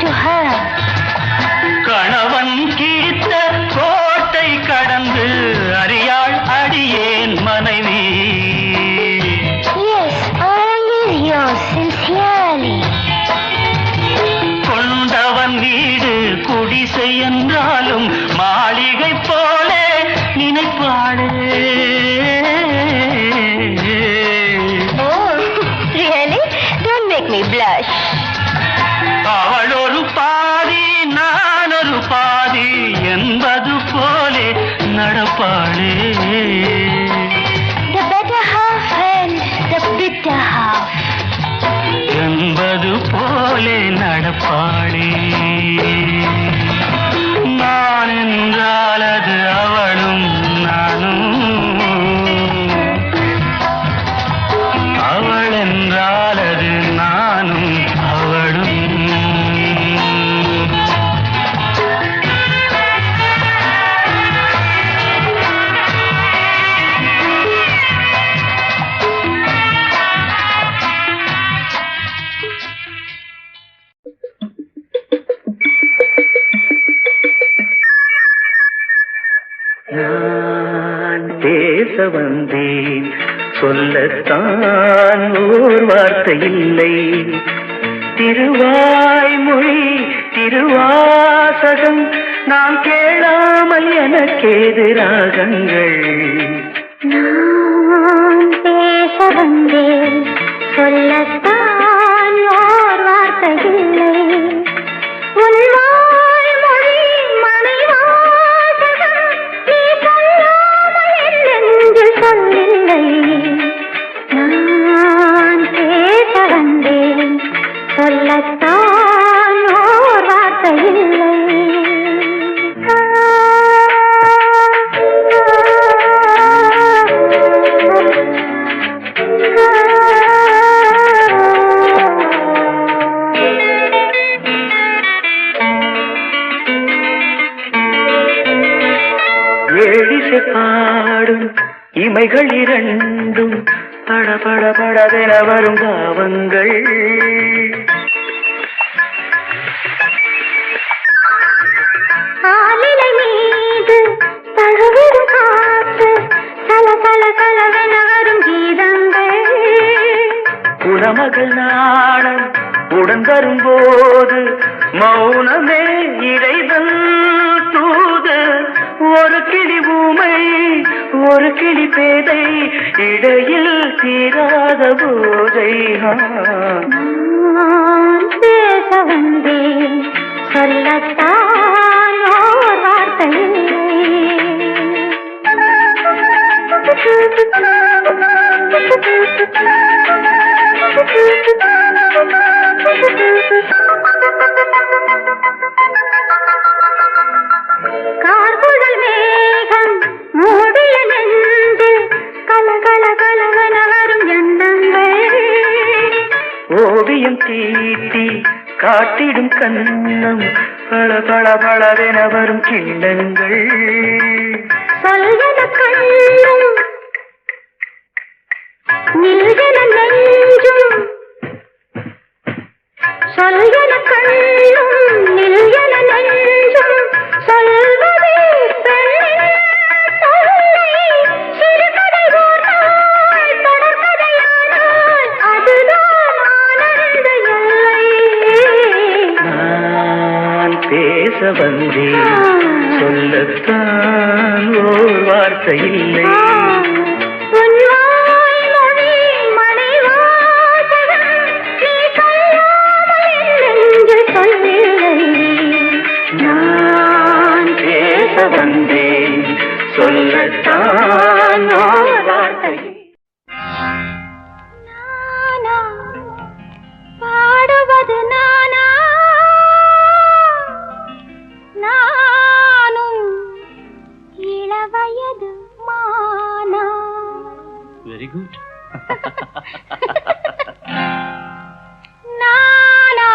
to her. கணவன் கிழித்த கோட்டை கடந்து அறியாள் அடியேன் மனைவி. Yes, all is yours sincerely. கொண்டவன் வீடு குடிசை என்றாலும் மாளிகை போல நினைப்பாளே. Oh, really? Don't make me blush. அவள் ஒரு பாதி நான் ஒரு பாதி என்பது போலே நடப்பாளே. The better half and the bitter half. என்பது போலே நடப்பாளே. நான் என்றால் அது அவளும் நானும், அவள் என்றால் அது நானும் அவளும். நான் பேச வந்தேன், சொல்லத்தான் ஓர் வார்த்தை இல்லை. திருவாய்மொழி திருவாசகம் நாம் கேளாமல் எனக்கேது ராகங்கள். நான் பேச வந்தேன், சொல்லத்தான் ஓர் வார்த்தை இல்லை. உன் வாய்மொழி மறைவாசகம் நீ சொல்லாமல் என் நெஞ்சில் சொல்லில்லை. நான் பேச வந்தேன், சொல்லத்தான் ஓர் வார்த்தை இல்லை. ஏழிசை பாடும் இமைகள் இரண்டும் படபட படவென வரும் பாவங்கள். ஆலிலை மீது தழுவிடும் காற்று சல சல சலவென வரும் கீதங்கள். குணமகள் நாணம் உடன் வரும்போது மௌனமே இறைவன் தூது. ஒரு கிளி ஊமை ஒரு கிளி பேதை இடையில் தீராத போதை. நான் பேச வந்தேன், சொல்லத்தான் ஓர் வார்த்தை கார்குழல் மேகம் மூடிய நெஞ்சு கல கல கலவன வரும் எண்ணங்கள். ஓவியம் தீட்டி காட்டிடும் கண்ணம் பல பல பலவென வரும் கிண்ணங்கள். சொல்வன கண்ணும் நில்வன நெஞ்சும், சொல்வன கண்ணும் நில்வன நெஞ்சும் சொல்வதே பெண்ணின் தொல்லை. சிறுகதை ஓர் நாள் தொடர்கதையானால் அதுதான் ஆனந்த எல்லை. நான் பேச வந்தேன், சொல்லத்தான் ஓர் வார்த்தை இல்லை. உன் வாய்மொழி மறைவாசகம் நீ சொல்லாமல் என் நெஞ்சில் சொல்லில்லை. நான் பேச வந்தேன், சொல்லத்தான் ஓர் வார்த்தை. நானா பாடுவது நானா, நானும் இளவயது மானா. Very good. நானா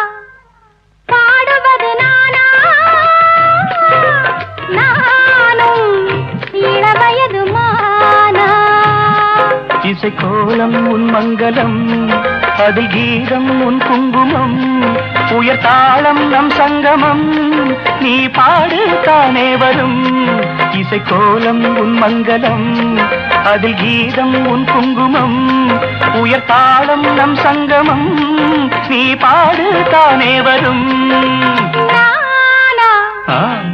பாடுவது நானா, நானும் இளவயது மானா. இசை கோலம் உன் மங்களம், அதில் கீதம் உன் குங்குமம், உயர்தாளம் நம் சங்கமம் நீ பாடு தானே வரும் இசைக்கோலம் உன் மங்களம் அதில் கீதம் உன் குங்குமம் உயர்தாளம் நம் சங்கமம் நீ பாடு தானே வரும்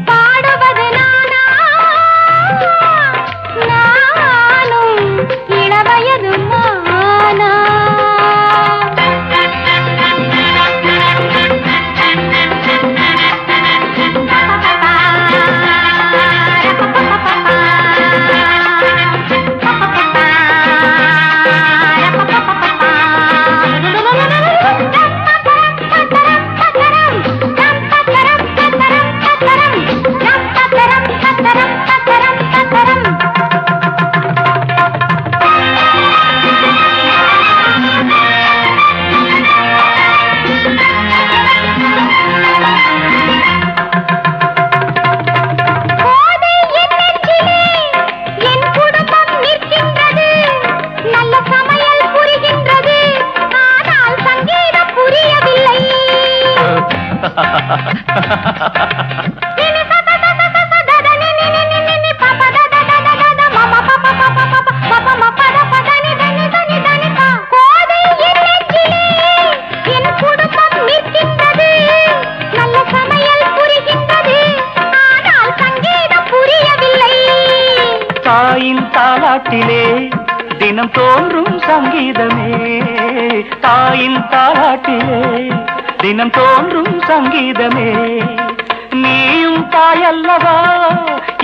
பாடுவது நானா நானும் இளவயது மானா தாயின் தாலாட்டிலே தினம் தோன்றும் சங்கீதமே தாயின் தாலாட்டிலே தினம் தோன்றும் சங்கீதமே நீயும் தாயல்லவா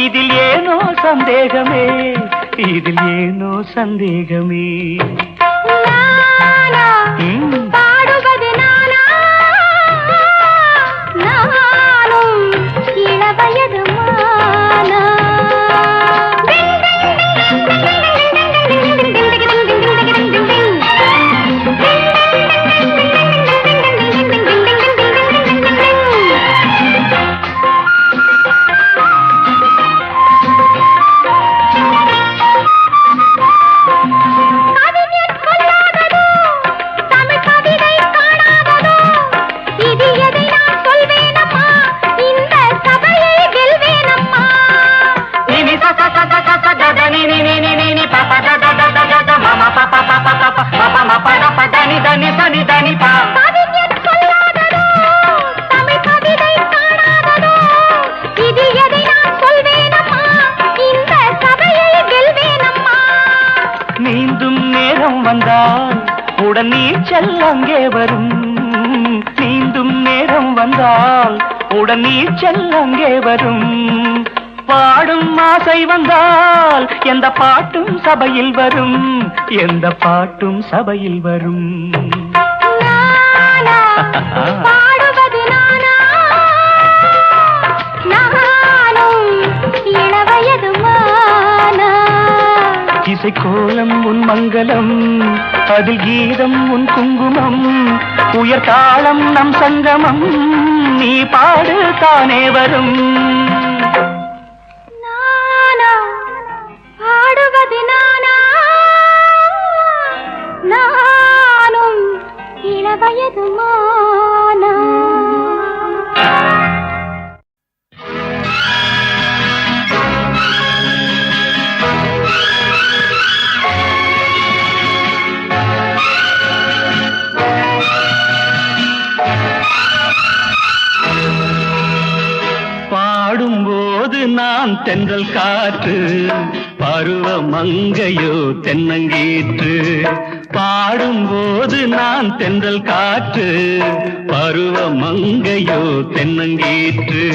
இதில் ஏனோ சந்தேகமே இதில் ஏனோ சந்தேகமே பாடுவது நானா நானும் இளவயது மானா நீந்தும் நேரம் வந்தால் உடன் நீச்சல் அங்கே வரும் நீந்தும் நேரம் வந்தால் உடன் நீச்சல் அங்கே வரும் பாடும் ஆசை வந்தால் எந்த பாட்டும் சபையில் வரும் எந்த பாட்டும் சபையில் வரும் பாடுவது நானா நானும் இளவயது மானா இசைக்கோலம் உன் மங்களம் அதில் கீதம் உன் குங்குமம் உயர்தாளம் நம் சங்கமம் நீ பாடு தானே வரும் பாடுவது நானா நானும் இளவயது மானா பாடும்போது நான் தென்றல் காற்று பருவ மங்கையோ தென்னங்கீற்று பாடும்போது நான் தென்றல் காற்று பருவ மங்கையோ தென்னங்கீற்று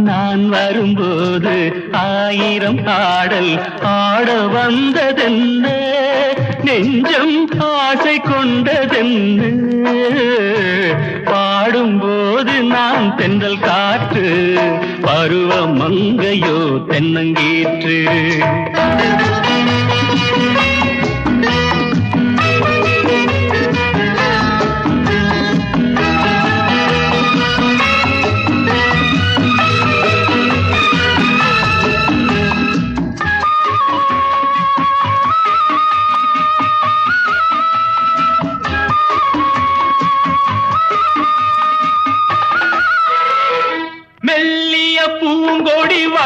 நான் வரும்போது ஆயிரம் ஆடல் ஆட வந்ததென்ன நெஞ்சம் ஆசை கொண்டதென்ன பாடும்போது நான் தென்றல் காற்று பருவ மங்கையோ தென்னங்கீற்று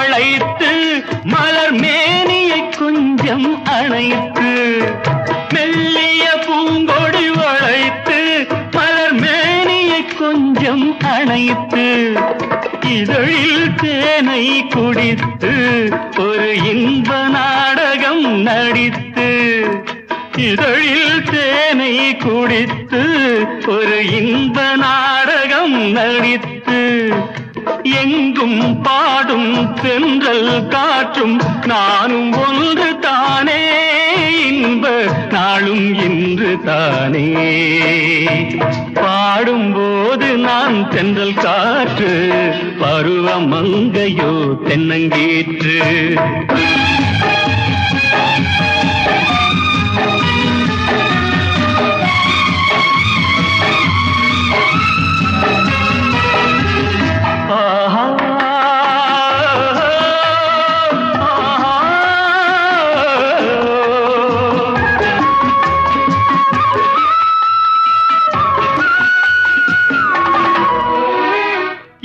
வளைத்து மலர் மேனியை கொஞ்சம் அணைத்து மெல்லிய பூங்கொடி வளைத்து மலர் மேனியை கொஞ்சம் அணைத்து இதழில் தேனை குடித்து ஒரு இன்ப நாடகம் நடித்து இதழில் தேனை குடித்து ஒரு இன்ப நாடகம் நடித்து எங்கும் பாடும் தென்றல் காற்றும் நானும் ஒன்று தானே இன்ப நாளும் இன்று தானே பாடும்போது நான் தென்றல் காற்று பருவ மங்கையோ தென்னங்கீற்று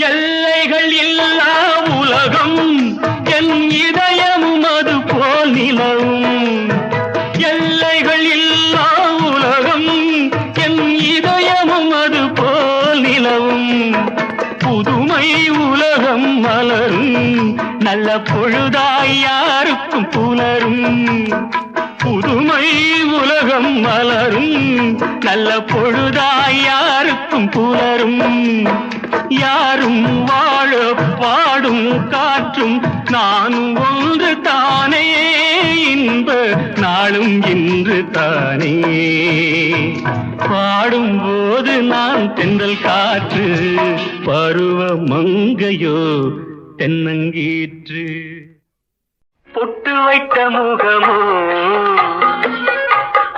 எல்லைகள் இல்லா உலகம் என் இதயமும் அது போல் நிலவும் எல்லைகள் இல்லா உலகம் என் இதயமும் அது போல் நிலவும் புதுமை உலகம் மலரும் நல்ல பொழுதாய் யாருக்கும் புலரும் புதுமை உலகம் மலரும் நல்ல பொழுதாய் யாருக்கும் புலரும் யாரும் வாழ பாடும் காற்றும் நானும் ஒன்று தானே இன்ப நாளும் இன்று தானே பாடும்போது நான் தென்றல் காற்று பருவ மங்கையோ தென்னங்கீற்று பொட்டு வைத்த முகமோ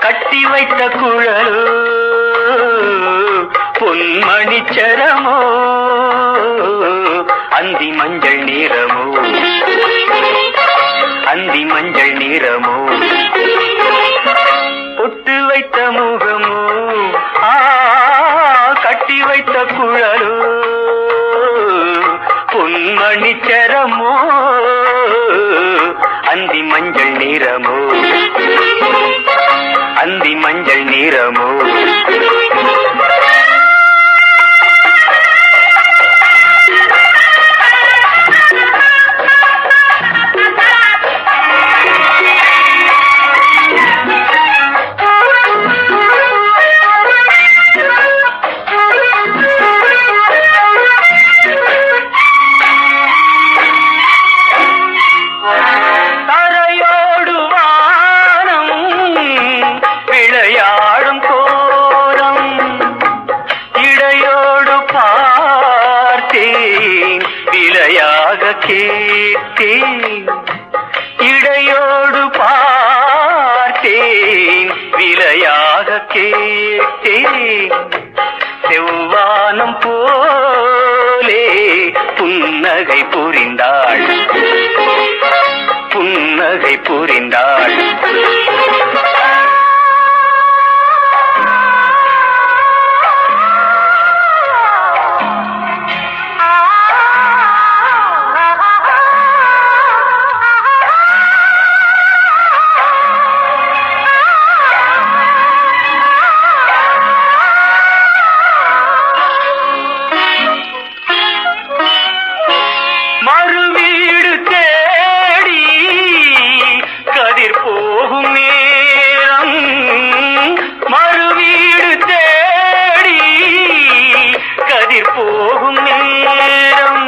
கட்டி வைத்த குழலோ பொன்மணிச்சரமோ அந்தி மஞ்சள் நிறமோ அந்தி மஞ்சள் நிறமோ பொட்டு வைத்த முகமோ கட்டி வைத்த குழலோ பொன்மணிச்சரமோ அந்தி மஞ்சள் நிறமோ அந்தி மஞ்சள் நிறமோ இடையோடு பார்த்தேன் விலையாக கேட்டேன் செவ்வானம் போலே புன்னகை புரிந்தாள் புன்னகை புரிந்தாள் மறுவீடு தேடி கதிர் போகும் நேரம் மறுவீடு தேடி கதிர் போகும் நேரம்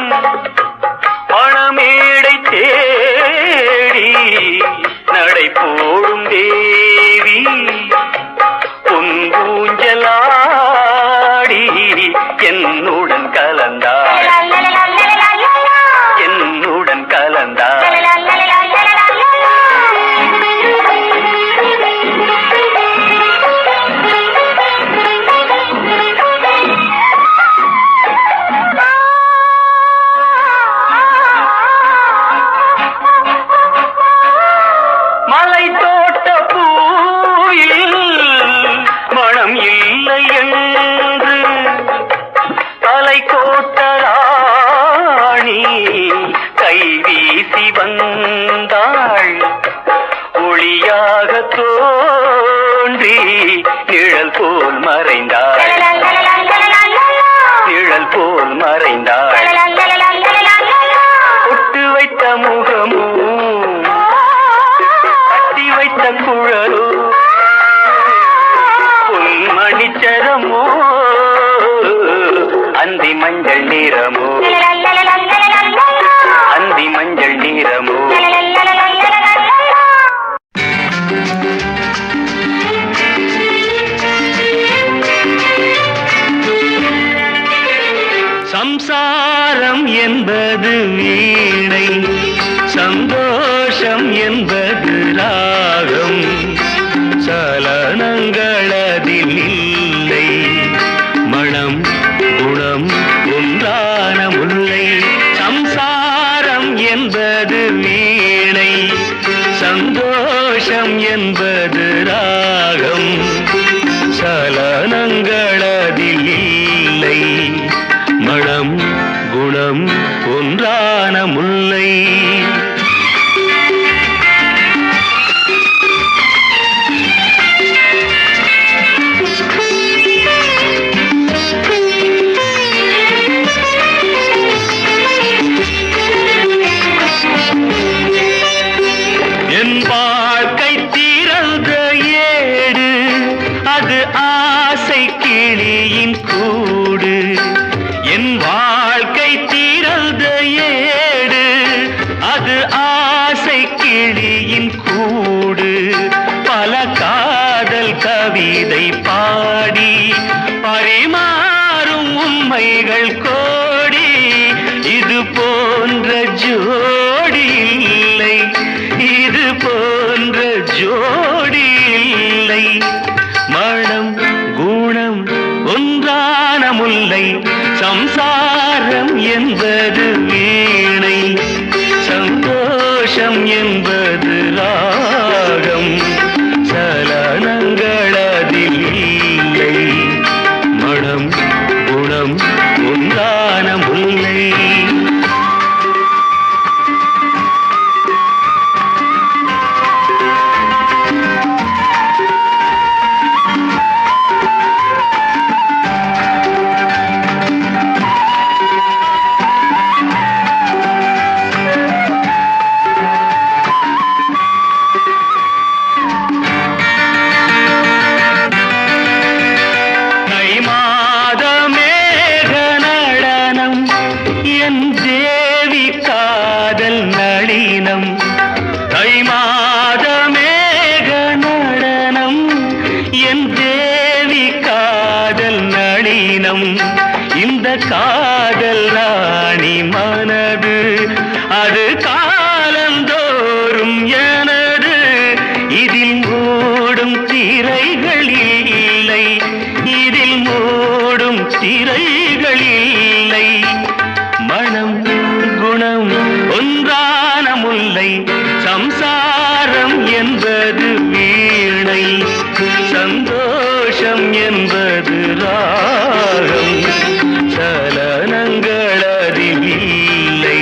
பணமேடை தேடி நடை போடும் தேவி பொன்பூஞ்சலாடி என்னுடன் கலந்தாள் என்னுடன் கலந்தாள் வீசி வந்தாள் ஒளியாக தோன்றி நிழல் போல் மறைந்தாள் நிழல் போல் மறைந்தாள் ஒட்டு வைத்த முகமும் கட்டி வைத்த குழலோ பொன்மணிச்சரமோ அந்தி மஞ்சள் நிறமோ அந்தி மஞ்சள் நிறமோ சம்சாரம் என்பது வீணை சந்தோஷம் என்பது ராகம் சலனங்களதில் இல்லை மனம் குணம் ஒன்றான முல்லை சம்சாரம் என்பது வீணை சந்தோஷம் என்பது ராகம் சலனங்களதில் இல்லை மனம் குணம் ஒன்றான முல்லை என் வாழ்க்கை திறந்த ஏடு அது ஆசை கிளியின் கூடு என் வாழ்க்கை திறந்த ஏடு அது ஆசை கிளியின் கூடு பல காதல் கவிதை பாடி பரிமாறும் உண்மைகள் கோடி இது போன்ற ஜோடி இல்லை இது போன்ற ஜோடி இல்லை மனம் குணம் ஒன்றான முல்லை சம்சாரம் என்பது வீணை சந்தோஷம் என்பது ராகம் சலனங்களதில் இல்லை மனம் குணம் ஒன்றான முல்லை இந்த காதல் ராணி மனது அது காலந்தோறும் எனது இதில் மூடும் திரைகள் இல்லை இதில் மூடும் திரைகள் இல்லை மனம் குணம் ஒன்றான முல்லை சம்சாரம் என்பது வீணை சந்தோஷம் என்பது ராகம் சலனங்களதில் இல்லை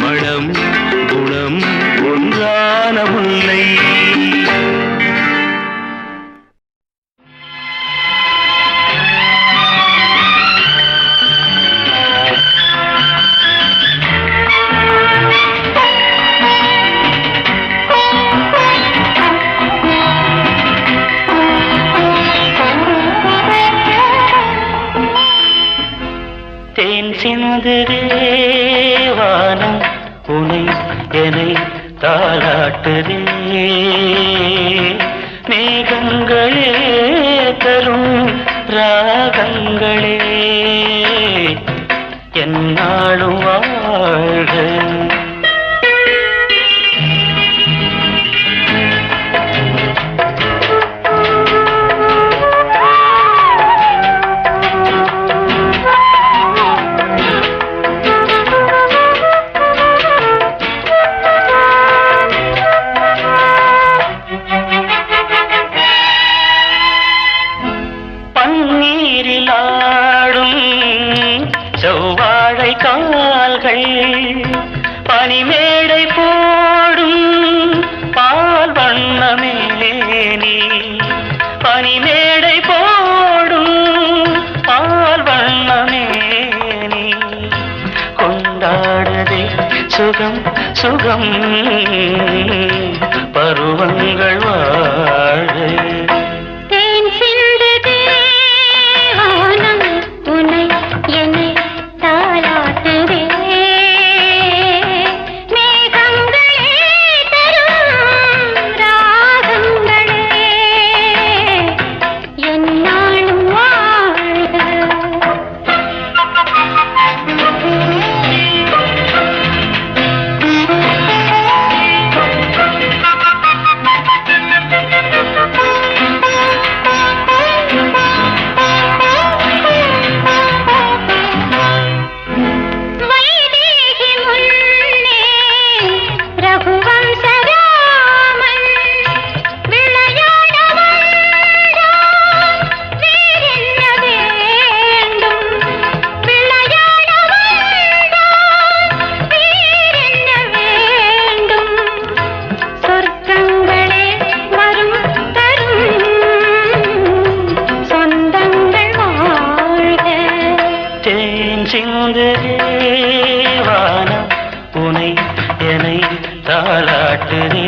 மனம் குணம் ஒன்றான முல்லை சிந்துதேவானம் உனை என்னை தாளாட்டுதே மேகங்களே தரும் ராகங்களே என்னாலும் வாழ்க பனிமேடை போடும் பால் வண்ணமே நீ பனிமேடை போடும் பால் வண்ணமே நீ கொண்டாடுதே சுகம் சுகம் பருவங்கள் வாழ தேன் சிந்துதே வானம் உனை என்னை தாலாட்டுதே மேகங்களே தரும் ராகங்களே என்னாலும் வாழ்க வானம் உனை என்னை தாளாட்டுதே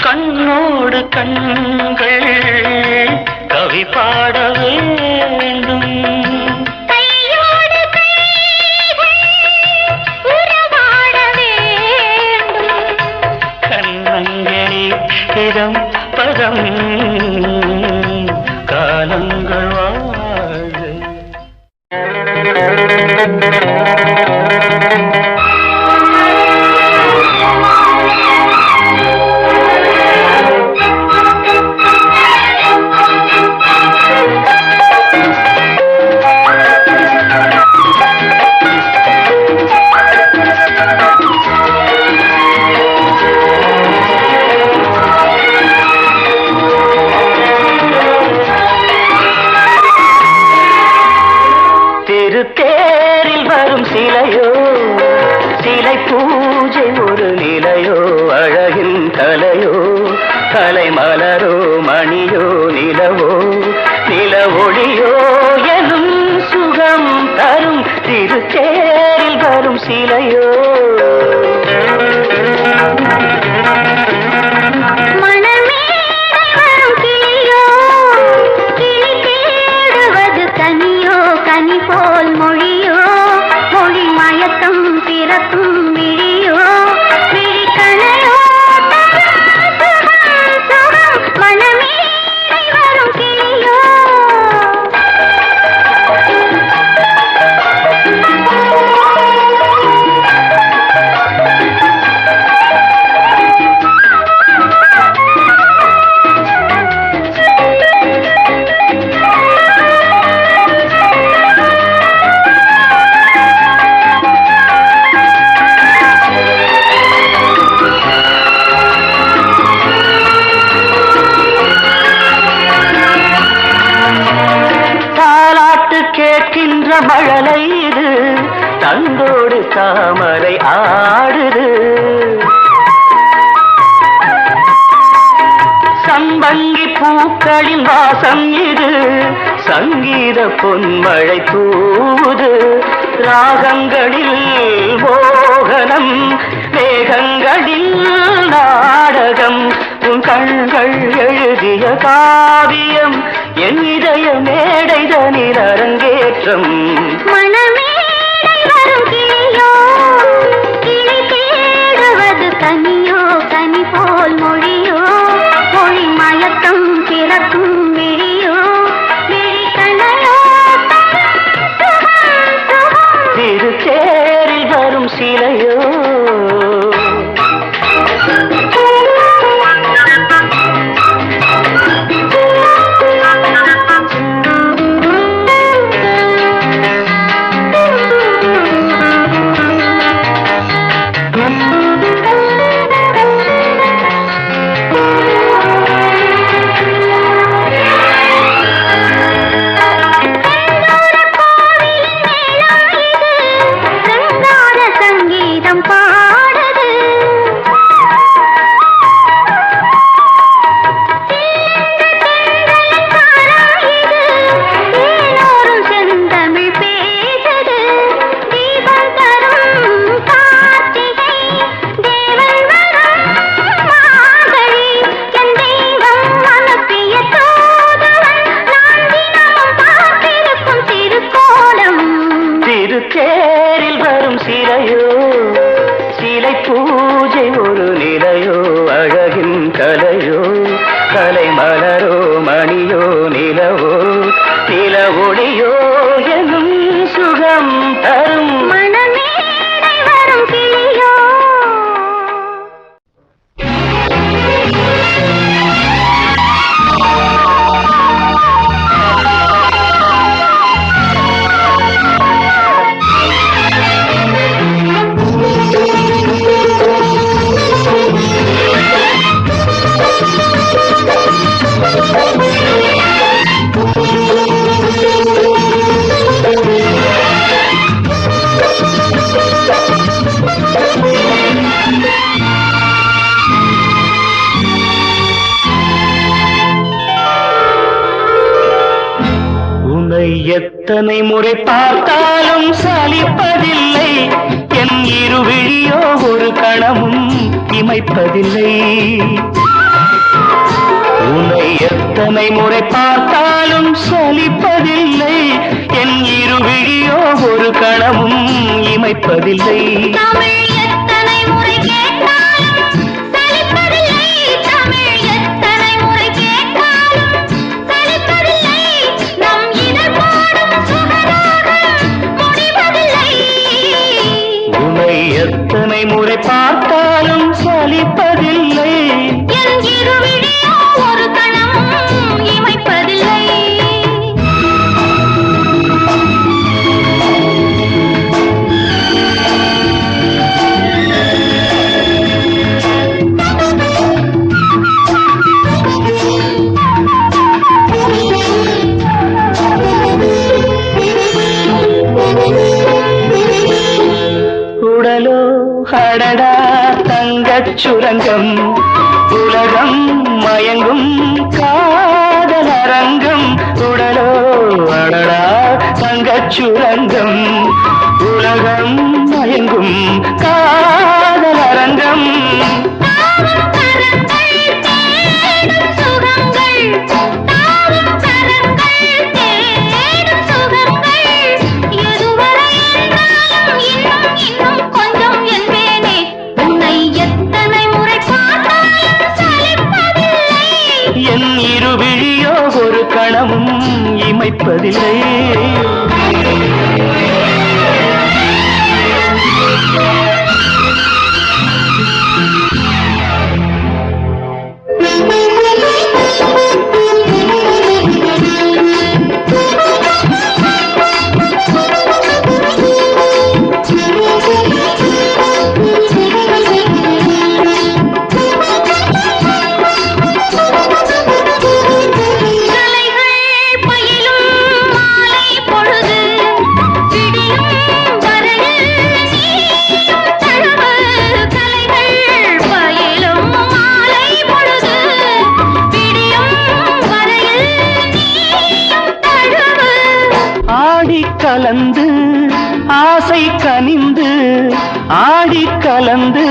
கண்ணோடு கண்கள் கவி பாட வேண்டும் இதம் பதம் காலங்கள் வாழ தேரில் வரும் சிலையோ சிலை பூஜை ஒரு நிலையோ அழகின் கலையோ கலை மலரோ மணியோ நிலவோ நில ஒளியோ எனும் சுகம் தரும் திருத்தேரில் வரும் சிலையோ கனி போல் மொழியோ மொழி மயக்கம் பிறக்கும் விழியோ விழிக்கணையோ மனமே வரும் கிளியோ கேட்கின்ற மழலை இது தந்தோடு தாமரை ஆடுது சம்பங்கி பூக்களின் வாசம் இது சங்கீத பொன்மழை தூவுது ராகங்களில் மோகனம் மேகங்களில் நாடகம் உன் கண்கள் எழுதிய காவியம் என் இதய மேடைதனில் அரங்கேற்றம் மனமேடை வரும் கிளியோ கிளி தேடுவது கனியோ கனி போல் மொழியோ மொழி மயக்கம் பிறக்கும் விழியோ விழிக்கணையோ திருத்தேரில் வரும் சிலையோ மொழியோ எனும் சுகம் தரும் மனமேடை வரும் கிளியோ எத்தனை முறை பார்த்தாலும் சலிப்பதில்லை என் இருவிழியோ ஒரு கணமும் இமைப்பதில்லை உன்னை எத்தனை முறை பார்த்தாலும் சலிப்பதில்லை என் இருவிழியோ ஒரு கணமும் இமைப்பதில்லை தமிழ் எத்தனை முறை கேட்டாலும் சலிப்பதில்லை தமிழ் எத்தனை முறை கேட்டாலும் சலிப்பதில்லை நம் இதழ் பாடும் சுகராகம் முடிவதில்லை உன்னை எத்தனை முறை பார்த்தாலும் சலிப்பதில்லை என் இருவிழியோ ஒரு கணமும் இமைப்பதில்லை உடலோ அடடா தங்கச் சுரங்கம் உலகம் மயங்கும் காதல் அரங்கம் உடலோ அடடா தங்கச் சுரங்கம் உலகம் மயங்கும் காதல் அரங்கம் தாவும் கரங்கள் தேடும் சுகங்கள் தாவும் கரங்கள் தேடும் சுகங்கள் எதுவரை என்றாலும் இன்னும் இன்னும் கொஞ்சம் என்பேனே உன்னை எத்தனை முறை பார்த்தாலும் சலிப்பதில்லை என் இருவிழியோ ஒரு கணமும் இமைப்பதில்லை கலைகள் பயிலும் மாலை பொழுது விடியும் வரையில் நீயும் தழுவு கலைகள் பயிலும் மாலை பொழுது விடியும் வரையில் நீயும் தழுவு ஆடி கலந்து ஆசை கனிந்து ஆடி கலந்து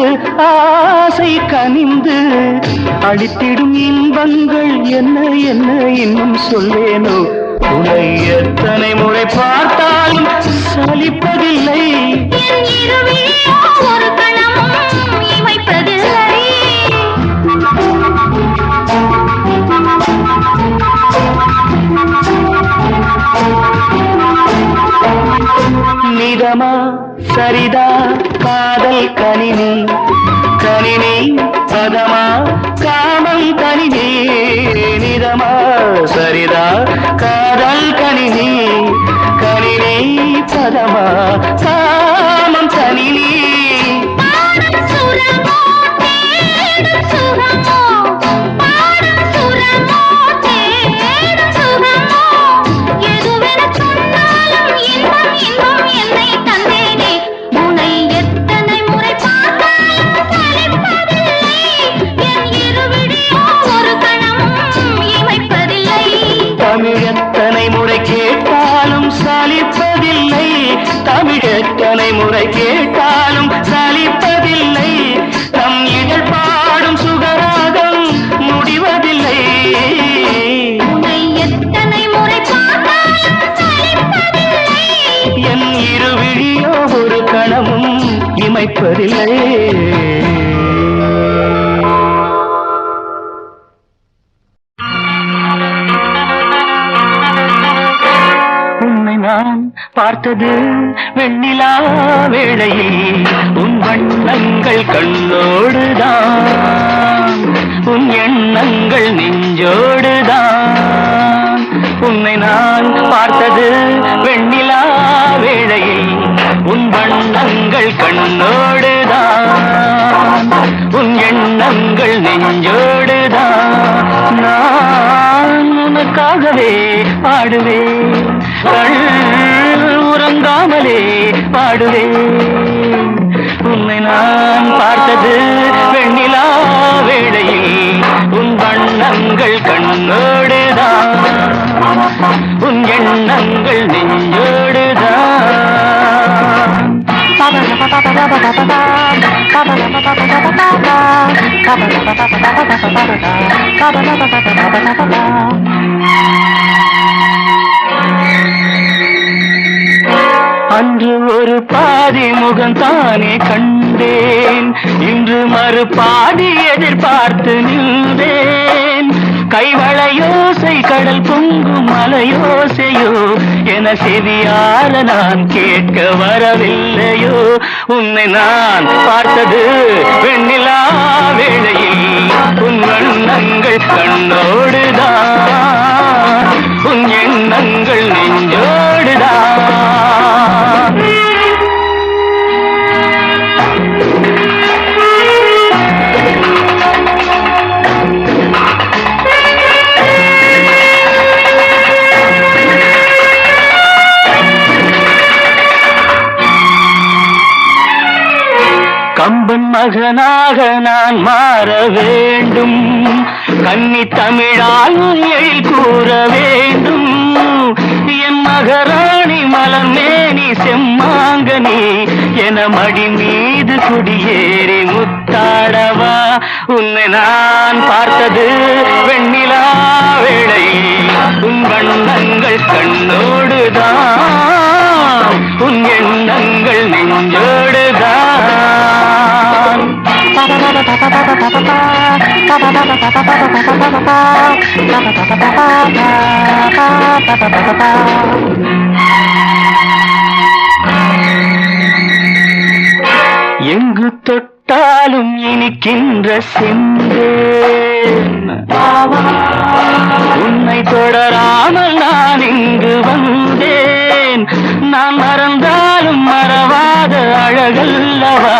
ஆசை கனிந்து அடித்திடும் இன்பங்கள் என்ன என்ன இன்னும் சொல்லேனோ உன்னை எத்தனை முறை பார்த்தாலும் சலிப்பதில்லை என் இருவிழியோ ஒரு கணமும் இமைப்பதில்லை நிதமா சரிதா காதல் கனினி கனினி பதமா காமம் கனினி நிதமா சரிதா காதல் கனினி கனினி பதமா காமம் கனினி பாடும் சுரமோ தேடும் சுகமோ பாடும் சுரமோ தேடும் சுகமோ எதுவென சொன்னாலும் இன்பம் இன்பம் என்னை தந்தேனே உன்னை எத்தனை முறை பார்த்தாலும் சலிப்பதில்லை என் இருவிழியோ ஒரு கணமும் இமைப்பதில்லை தமிழ் எத்தனை முறை கேட்டாலும் சலிப்பதில்லை தமிழ் எத்தனை முறை கேட்டாலும் சலிப்பதில்லை நம் இதழ் பாடும் சுகராகம் முடிவதில்லை உன்னை எத்தனை முறை பார்த்தாலும் சலிப்பதில்லை என் இருவிழியோ ஒரு கணமும் இமைப்பதில்லை பார்த்தது வெண்ணிலா வேளையில் உன் வண்ணங்கள் கண்ணோடுதான், உன் எண்ணங்கள் நெஞ்சோடுதான். உன்னை நான் பார்த்தது வெண்ணிலா வேளையில் உன் வண்ணங்கள் கண்ணோடுதான், உன் எண்ணங்கள் நெஞ்சோடுதான். நான் உனக்காகவே பாடுவேன், கண் உறங்காமலே பாடுவேன். உன்னை நான் பார்த்தது வெண்ணிலா வேளையில் உன் வண்ணங்கள் கண்ணோடுதான், உன் எண்ணங்கள் நெஞ்சோடுதான். அன்று ஒரு பாதி முகம்தானே கண்டேன், இன்று மறு பாதி எதிர்பார்த்து நின்றேன். கைவளையோசை கடல் பொங்கும் மலையோசையோ என செவியால நான் கேட்க வரவில்லையோ. உன்னை நான் பார்த்தது வெண்ணிலா வேளையில் உன் வண்ணங்கள் கண்ணோடுதான், உன் எண்ணங்கள் நெஞ்சோடுதான். கம்பன் மகனாக நான் மாற வேண்டும், கன்னி தமிழால் எழில் கூற வேண்டும். என் மகராணி மலர்மேனி செம்மாங்கனி என மடி மீது குடியேறி முத்தாடவா. உன்னை நான் பார்த்தது வெண்ணிலா வேளையில் உன் வண்ணங்கள் கண்ணோடுதான், உன் எண்ணங்கள் நெஞ்சோடுதான். எங்கு தொட்டாலும் இனிக்கின்ற செந்தேன், உன்னை தொடராமல் நான் இங்கு வந்தேன். நான் மறந்தாலும் மறவாத அழகல்லவா,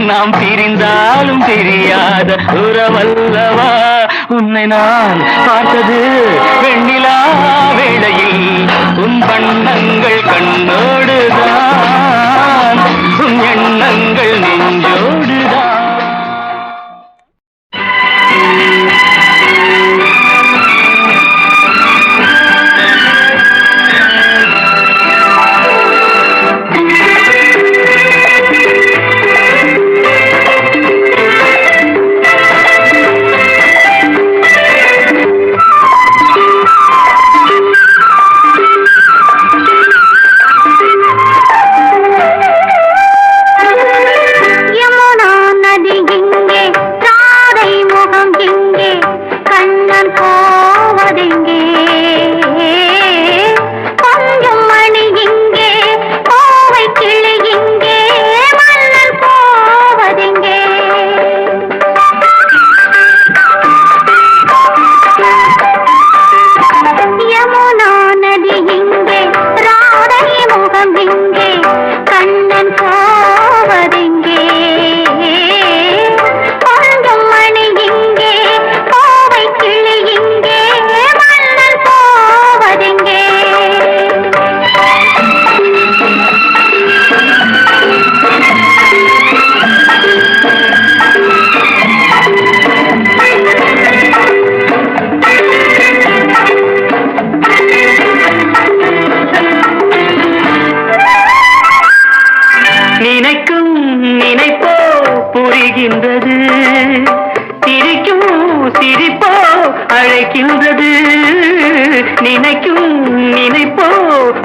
நாம் பிரிந்தாலும் பிரியாத உறவல்லவா. உன்னை நான் பார்த்தது வெண்ணிலா வேளையில் உன் வண்ணங்கள் கண்ணோடுதான், உன் எண்ணங்கள் நெஞ்சோடுதான்.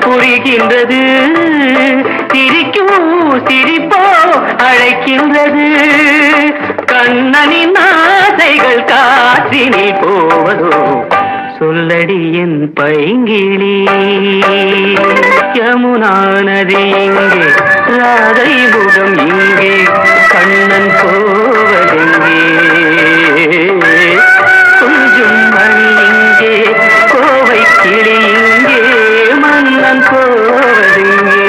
புரிகின்றது, சிரிக்கும் சிரிப்போ அழைக்கின்றது. கண்ணனின் ஆசைகள் காற்றினில் போவதோ, சொல்லடி என் பைங்கிளி யமுனா நதி இங்கே ராதை முகம் இங்கே கண்ணன் போவதெங்கே கொஞ்சம் மணி இங்கே கோவை கிளி இங்கே மன்னன் போவதெங்கே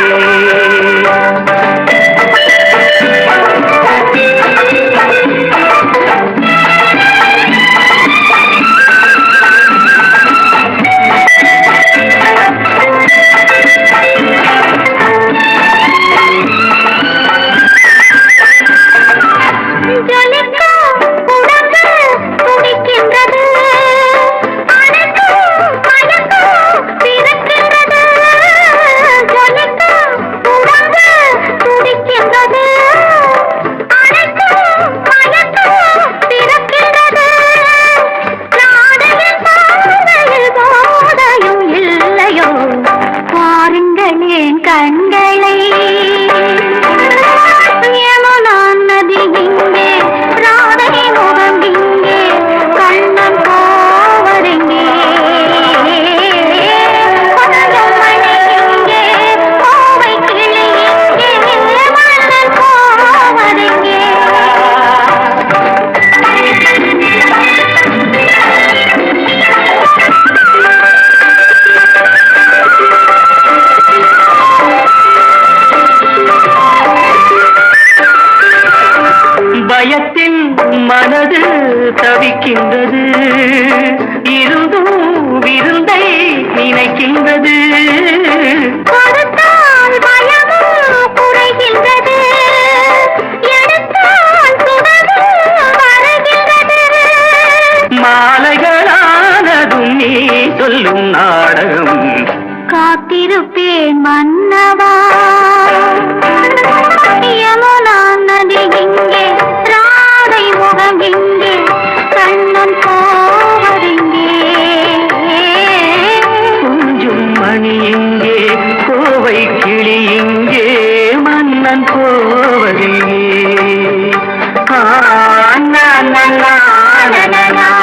கண்களை யமுனா நதி இங்கே ராதை முகம் இங்கே கண்ணன் போவதெங்கே கொஞ்சம் மணி இங்கே கோவை கிளி இங்கே மன்னன் போவதெங்கே பயத்தின் மனது தவிக்கின்றது இருந்தும் விருந்தை நினைக்கின்றது கொடுத்தால் பயமும் குறைகின்றது எடுத்தால் சுடமும் வருகின்றது மாலைகளானதும் நீ சொல்லும் நாடகம் காத்திருப்பேன் மன்னவா யமுனா நதி இங்கே ராதை முகம் இங்கே கண்ணன் போவதெங்கே கொஞ்சம் மணி இங்கே கோவை கிளி இங்கே மன்னன் போவதெங்கே லா லா லா லா லா